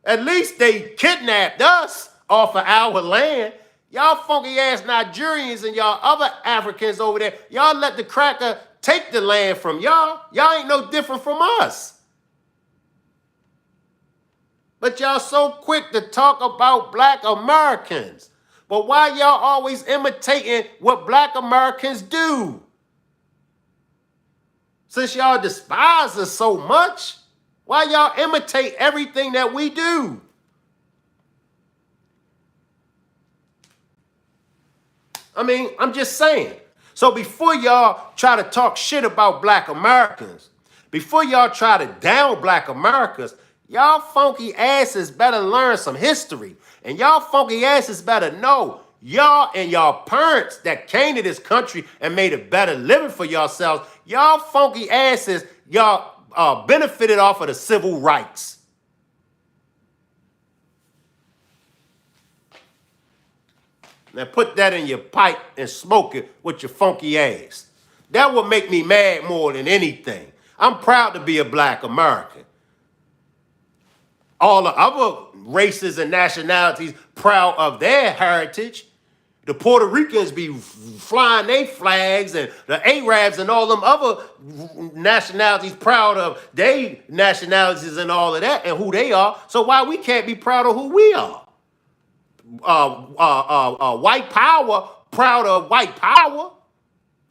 At least they kidnapped us off of our land. Y'all funky ass Nigerians and y'all other Africans over there, y'all let the cracker take the land from y'all. Y'all ain't no different from us. But y'all so quick to talk about black Americans. But why y'all always imitating what black Americans do? Since y'all despise us so much, why y'all imitate everything that we do? I mean, I'm just saying. So before y'all try to talk shit about black Americans, before y'all try to down black Americans, y'all funky asses better learn some history. And y'all funky asses better know y'all and y'all parents that came to this country and made a better living for yourselves, y'all funky asses, y'all benefited off of the civil rights. Now put that in your pipe and smoke it with your funky ass. That would make me mad more than anything. I'm proud to be a black American. All the other races and nationalities proud of their heritage. The Puerto Ricans be flying their flags, and the Arabs and all them other nationalities proud of their nationalities and all of that and who they are. So why we can't be proud of who we are? White power, proud of white power.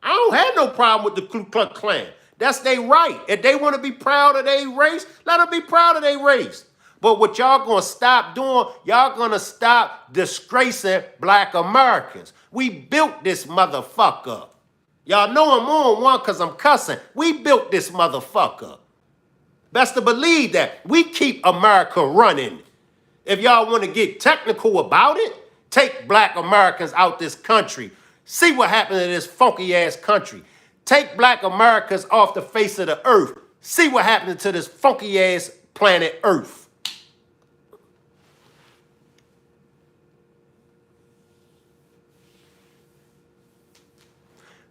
I don't have no problem with the Ku Klux Klan. That's their right. If they want to be proud of their race, let them be proud of their race. But what y'all gonna stop doing, y'all gonna stop disgracing black Americans. We built this motherfucker. Y'all know I'm on one because I'm cussing. We built this motherfucker. Best to believe that. We keep America running. If y'all want to get technical about it, take black Americans out this country. See what happened to this funky ass country. Take black Americans off the face of the earth. See what happened to this funky ass planet Earth.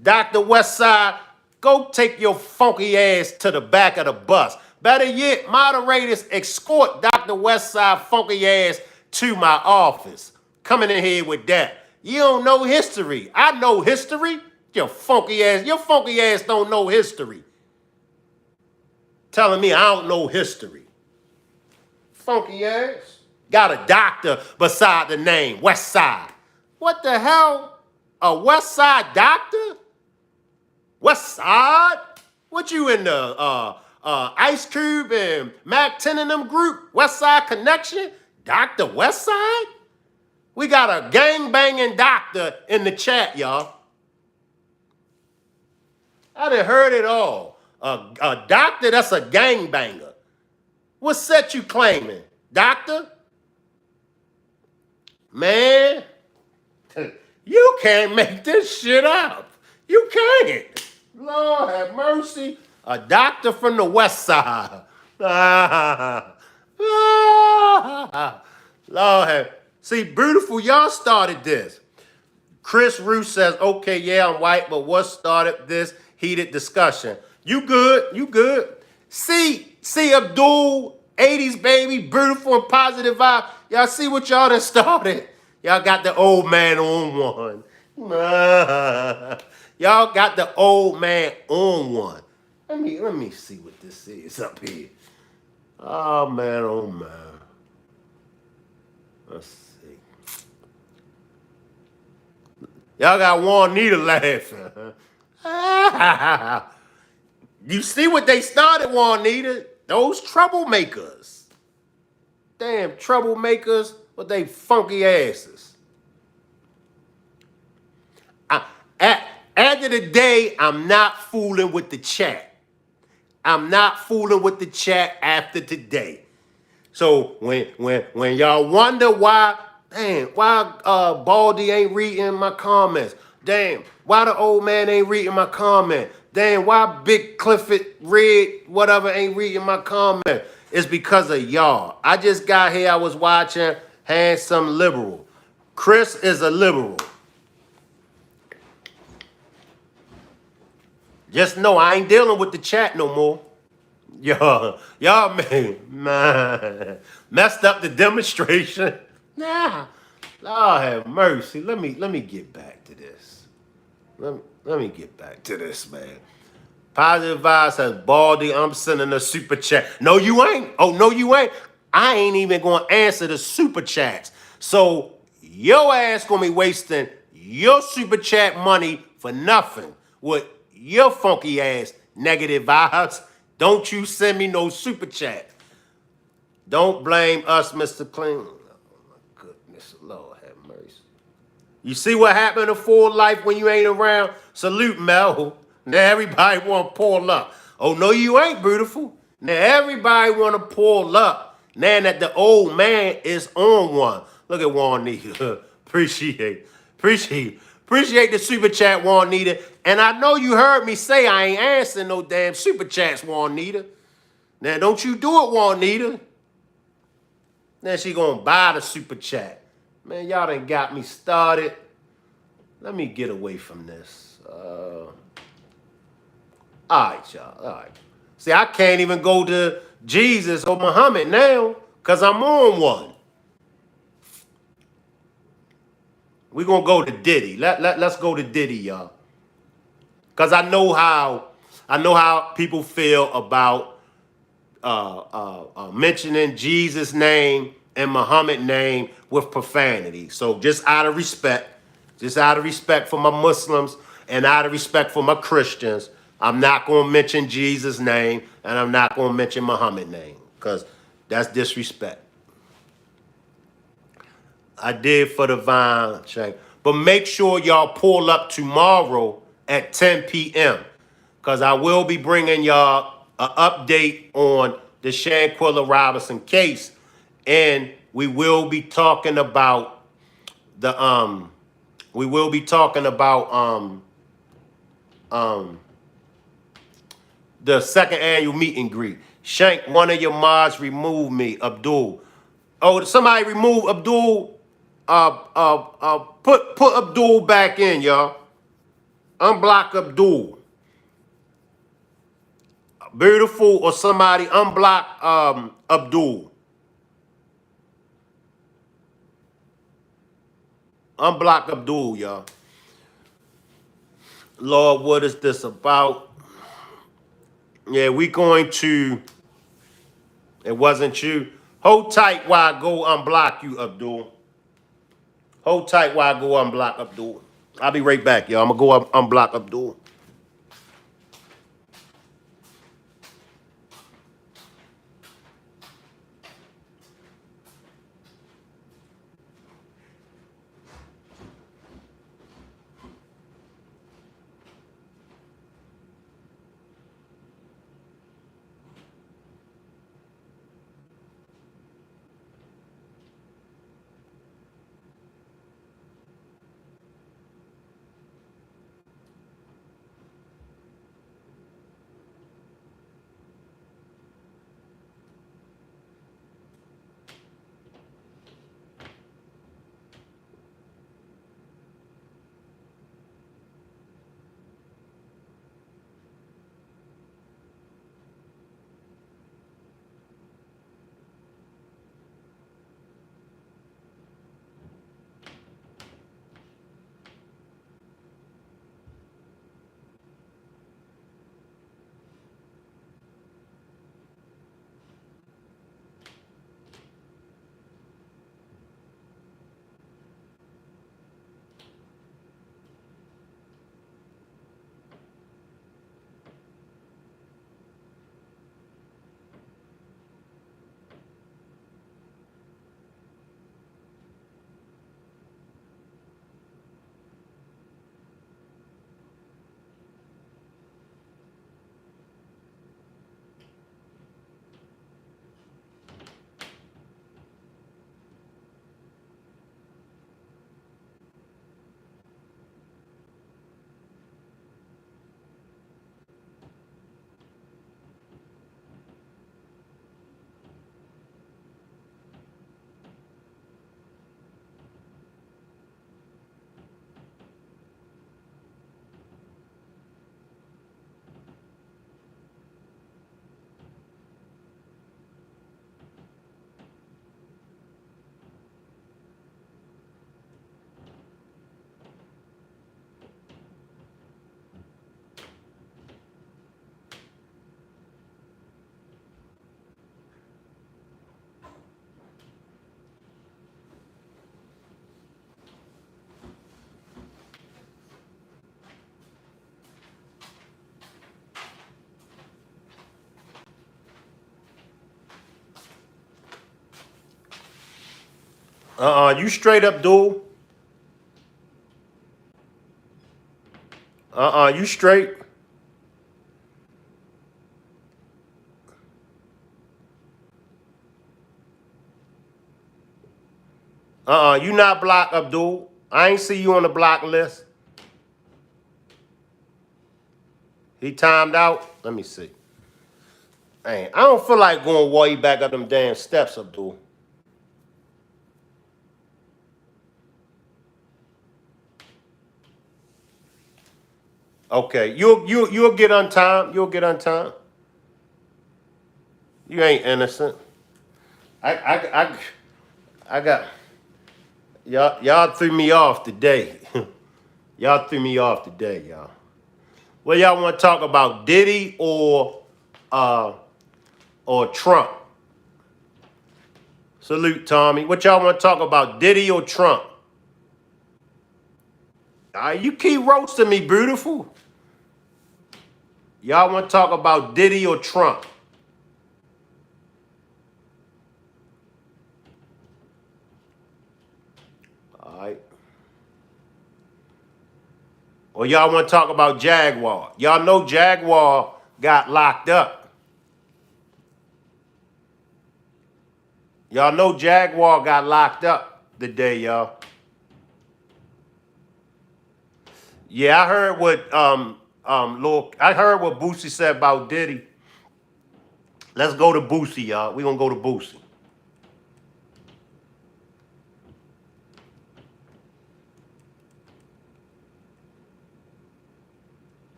Dr. Westside, go take your funky ass to the back of the bus. Better yet, moderators, escort Dr. Westside funky ass to my office. Coming in here with that. You don't know history. I know history. Your funky ass don't know history. Telling me I don't know history. Funky ass. Got a doctor beside the name, Westside. What the hell? A Westside doctor? Westside? What you in the Ice Cube and Mac 10 and them group? Westside Connection? Dr. Westside? We got a gang-banging doctor in the chat, y'all. I done heard it all. A doctor that's a gangbanger. What set you claiming? Doctor? Man, you can't make this shit up. You can't. Lord have mercy. A doctor from the West Side. Lord have. See, beautiful, y'all started this. Chris Roos says, okay, yeah, I'm white, but what started this heated discussion? You good, you good. See Abdul, 80s baby, beautiful and positive vibe. Y'all see what y'all done started? Y'all got the old man on one. Y'all got the old man on one. Let me see what this is up here. Oh man. Let's see. Y'all got Juanita laughing. You see what they started, Juanita? Those troublemakers. damn troublemakers with they funky asses. At end of the day, I'm not fooling with the chat. I'm not fooling with the chat after today. So when y'all wonder why, damn, why Baldy ain't reading my comments? Damn, why the old man ain't reading my comment? Damn, why Big Clifford Red whatever ain't reading my comment? It's because of y'all. I just got here, I was watching Handsome Liberal. Chris is a liberal. Just know I ain't dealing with the chat no more. Y'all man, messed up the demonstration. Nah, Lord have mercy. Let me get back to this. Let me get back to this, man. Positive Vibes says, Baldy, I'm sending a super chat. No, you ain't. Oh, no, you ain't. I ain't even going to answer the super chats. So your ass going to be wasting your super chat money for nothing with your funky ass negative vibes. Don't you send me no super chat. Don't blame us, Mr. Clean. Oh, my goodness. Lord have mercy. You see what happened to full life when you ain't around? Salute, Mel. Now everybody want to pull up. Oh, no, you ain't beautiful. Now everybody want to pull up. Now that the old man is on one. Look at Juanita. Appreciate the super chat, Juanita. And I know you heard me say I ain't answering no damn super chats, Juanita. Now don't you do it, Juanita. Then she gonna buy the super chat. Man, y'all done got me started. Let me get away from this. All right, y'all. All right. See, I can't even go to Jesus or Muhammad now because I'm on one. We're going to go to Diddy. Let's go to Diddy, y'all. Because I know how people feel about mentioning Jesus' name and Muhammad name with profanity. So just out of respect for my Muslims and out of respect for my Christians, I'm not going to mention Jesus' name and I'm not going to mention Muhammad name because that's disrespect. I did for the Vine check. But make sure y'all pull up tomorrow at 10 p.m. because I will be bringing y'all an update on the Shanquilla Robinson case. And we will be talking about the the second annual meet and greet. Shank, one of your mods removed me, Abdul. Oh, somebody remove Abdul. Put Abdul back in, y'all. Unblock Abdul. Beautiful or somebody unblock Abdul. Unblock Abdul, y'all. Lord, what is this about? Yeah, we going to. It wasn't you. Hold tight while I go unblock you, Abdul. Hold tight while I go unblock Abdul. I'll be right back, y'all. I'm gonna go up unblock Abdul. You straight up, dude. You straight. You not blocked, Abdul. I ain't see you on the block list. He timed out. Let me see. Hey, I don't feel like going way back up them damn steps, Abdul. Okay, you'll get on time. You'll get on time. You ain't innocent. I got y'all threw me off today. Y'all threw me off today, y'all. Well, y'all want to talk about Diddy or Trump? Salute, Tommy. What y'all want to talk about, Diddy or Trump? You keep roasting me, beautiful. Y'all want to talk about Diddy or Trump? All right. Or y'all want to talk about Jaguar? Y'all know Jaguar got locked up. Y'all know Jaguar got locked up today, y'all. Yeah, I heard what I heard what Boosie said about Diddy. Let's go to Boosie, y'all. We're gonna go to Boosie.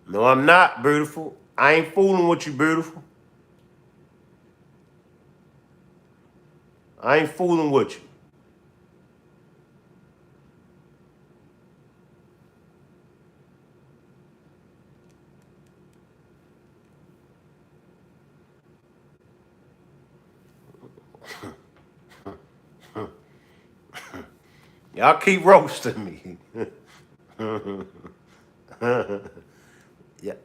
No, I'm not, beautiful. I ain't fooling with you, beautiful. I ain't fooling with you. Y'all keep roasting me. Yeah.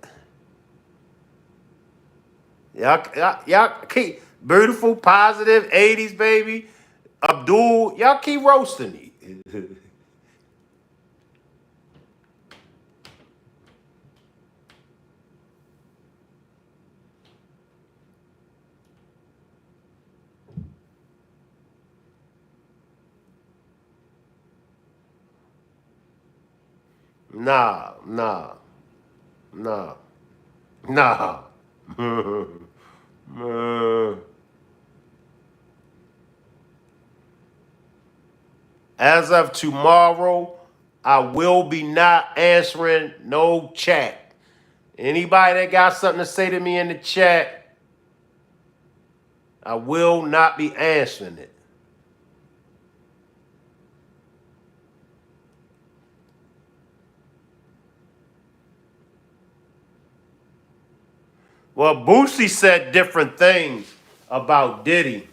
Y'all keep beautiful, positive, 80s, baby. Abdul, y'all keep roasting me. Nah, nah, nah, nah. As of tomorrow, I will be not answering no chat. Anybody that got something to say to me in the chat, I will not be answering it. Well, Boosie said different things about Diddy.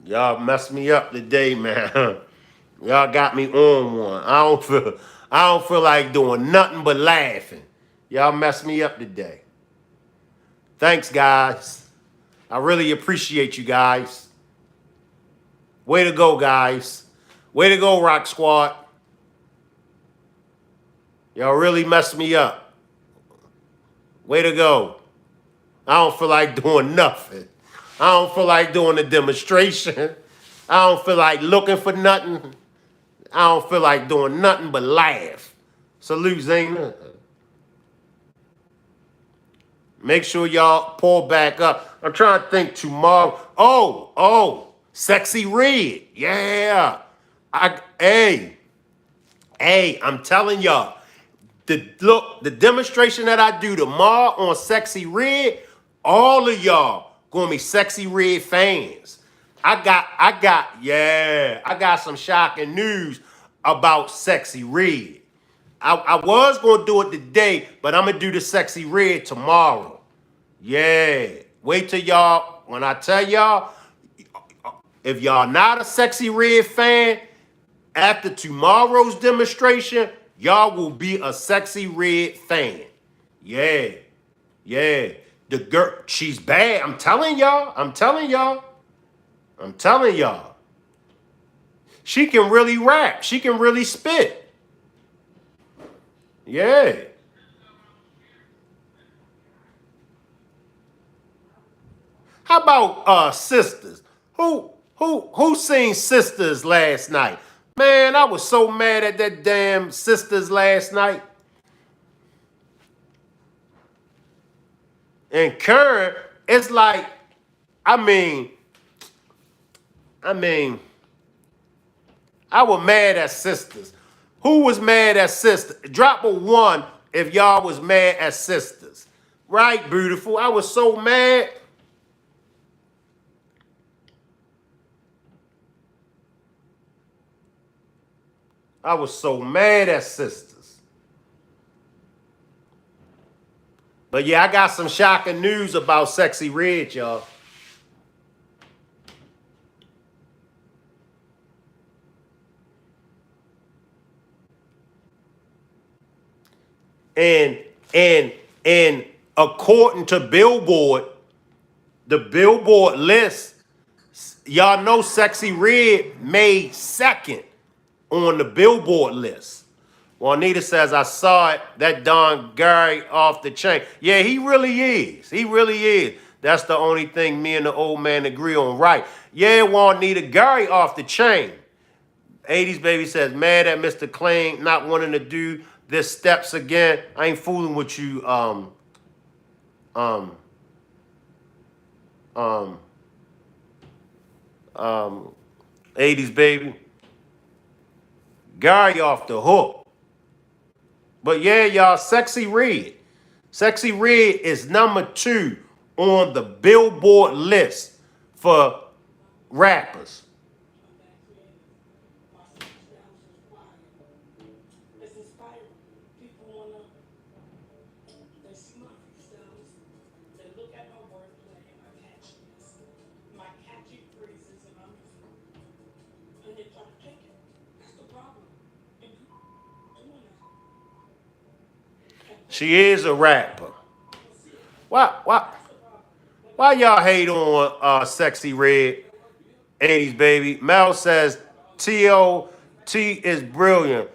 Y'all messed me up today, man. Y'all got me on one. I don't feel like doing nothing but laughing. Y'all messed me up today. Thanks, guys. I really appreciate you guys. Way to go, guys. Way to go, Rock Squad. Y'all really messed me up. Way to go. I don't feel like doing nothing. I don't feel like doing a demonstration. I don't feel like looking for nothing. I don't feel like doing nothing but laugh. Salute, Zayna. Make sure y'all pull back up. I'm trying to think tomorrow. Oh, Sexy Red. Yeah. Hey, I'm telling y'all, the demonstration that I do tomorrow on Sexy Red, all of y'all gonna be Sexy Red fans. I got some shocking news about Sexy Red. I was gonna do it today, but I'm gonna do the Sexy Red tomorrow. Yeah. Wait till y'all when I tell y'all, if y'all not a Sexy Red fan, after tomorrow's demonstration, y'all will be a Sexy Red fan. Yeah. Yeah. The girl, she's bad. I'm telling y'all. I'm telling y'all. I'm telling y'all. She can really rap. She can really spit. Yeah. How about Sisters? Who seen Sisters last night? Man, I was so mad at that damn Sisters last night. And Karen, it's like, I mean, I was mad at Sisters. Who was mad at Sisters? Drop a 1 if y'all was mad at Sisters. Right, beautiful? I was so mad. I was so mad at Sisters. But yeah, I got some shocking news about Sexy Red, y'all. And and according to Billboard, the Billboard list, y'all know Sexy Red made 2nd on the Billboard list. Juanita says, I saw it. That Don Gary off the chain. Yeah, he really is. He really is. That's the only thing me and the old man agree on. Right. Yeah, Juanita, Gary off the chain. 80s baby says, mad at Mr. Clean not wanting to do this steps again. I ain't fooling with you, 80s baby. Gary off the hook. But yeah, y'all, Sexy Red. Sexy Red is number 2 on the Billboard list for rappers. It's inspiring. People wanna, they see my freestyles, they look at my wordplay and my catchiness, my catchy phrases and my music, and they try to take it. That's the problem. And doing that. She is a rapper. Why y'all hate on Sexy Red? 80s baby. Mel says T.O.T. is brilliant.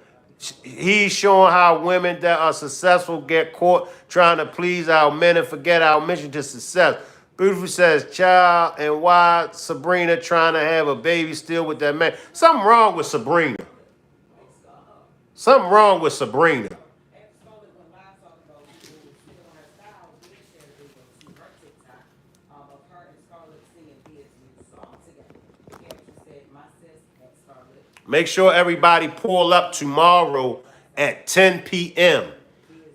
He's showing how women that are successful get caught trying to please our men and forget our mission to success. Beautiful says, child, and why Sabrina trying to have a baby still with that man? Something wrong with Sabrina. Something wrong with Sabrina. Make sure everybody pull up tomorrow at 10 p.m.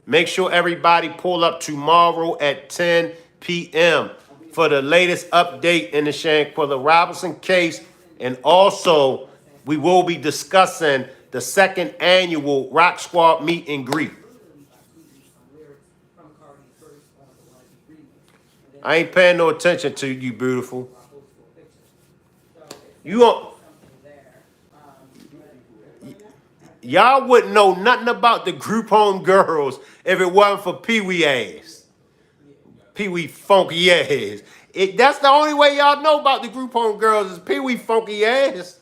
Make sure everybody pull up tomorrow at 10 p.m. for the latest update in the Shanquilla Robinson case. And also, we will be discussing the 2nd annual Rock Squad meet and greet. I ain't paying no attention to you, beautiful. You don't. Y'all wouldn't know nothing about the group home girls if it wasn't for Pee Wee ass. Pee Wee funky ass. That's the only way y'all know about the group home girls is Pee Wee funky ass.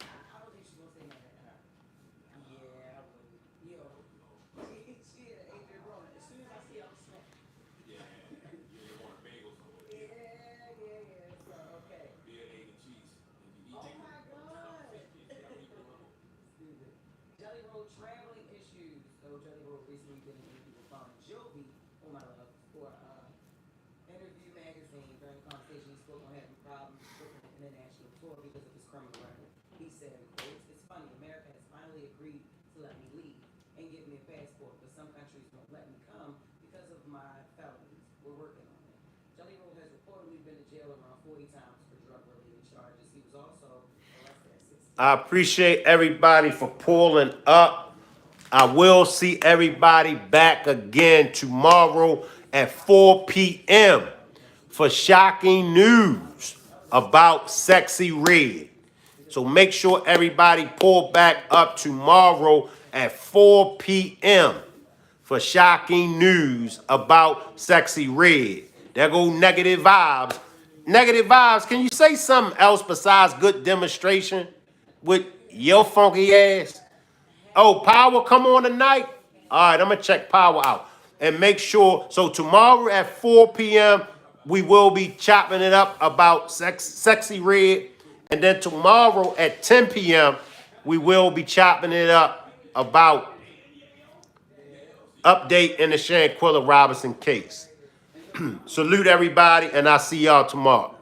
I appreciate everybody for pulling up. I will see everybody back again tomorrow at 4 p.m. for shocking news. about Sexy Red. So make sure everybody pull back up tomorrow at 4 p.m. for shocking news about Sexy Red. There go Negative Vibes. Negative Vibes, can you say something else besides good demonstration with your funky ass? Oh, Power come on tonight? All right, I'm going to check Power out. And make sure, so tomorrow at 4 p.m., we will be chopping it up about Sexy Red. And then tomorrow at 10 p.m., we will be chopping it up about update in the Shanquilla Robinson case. Salute everybody, and I'll see y'all tomorrow.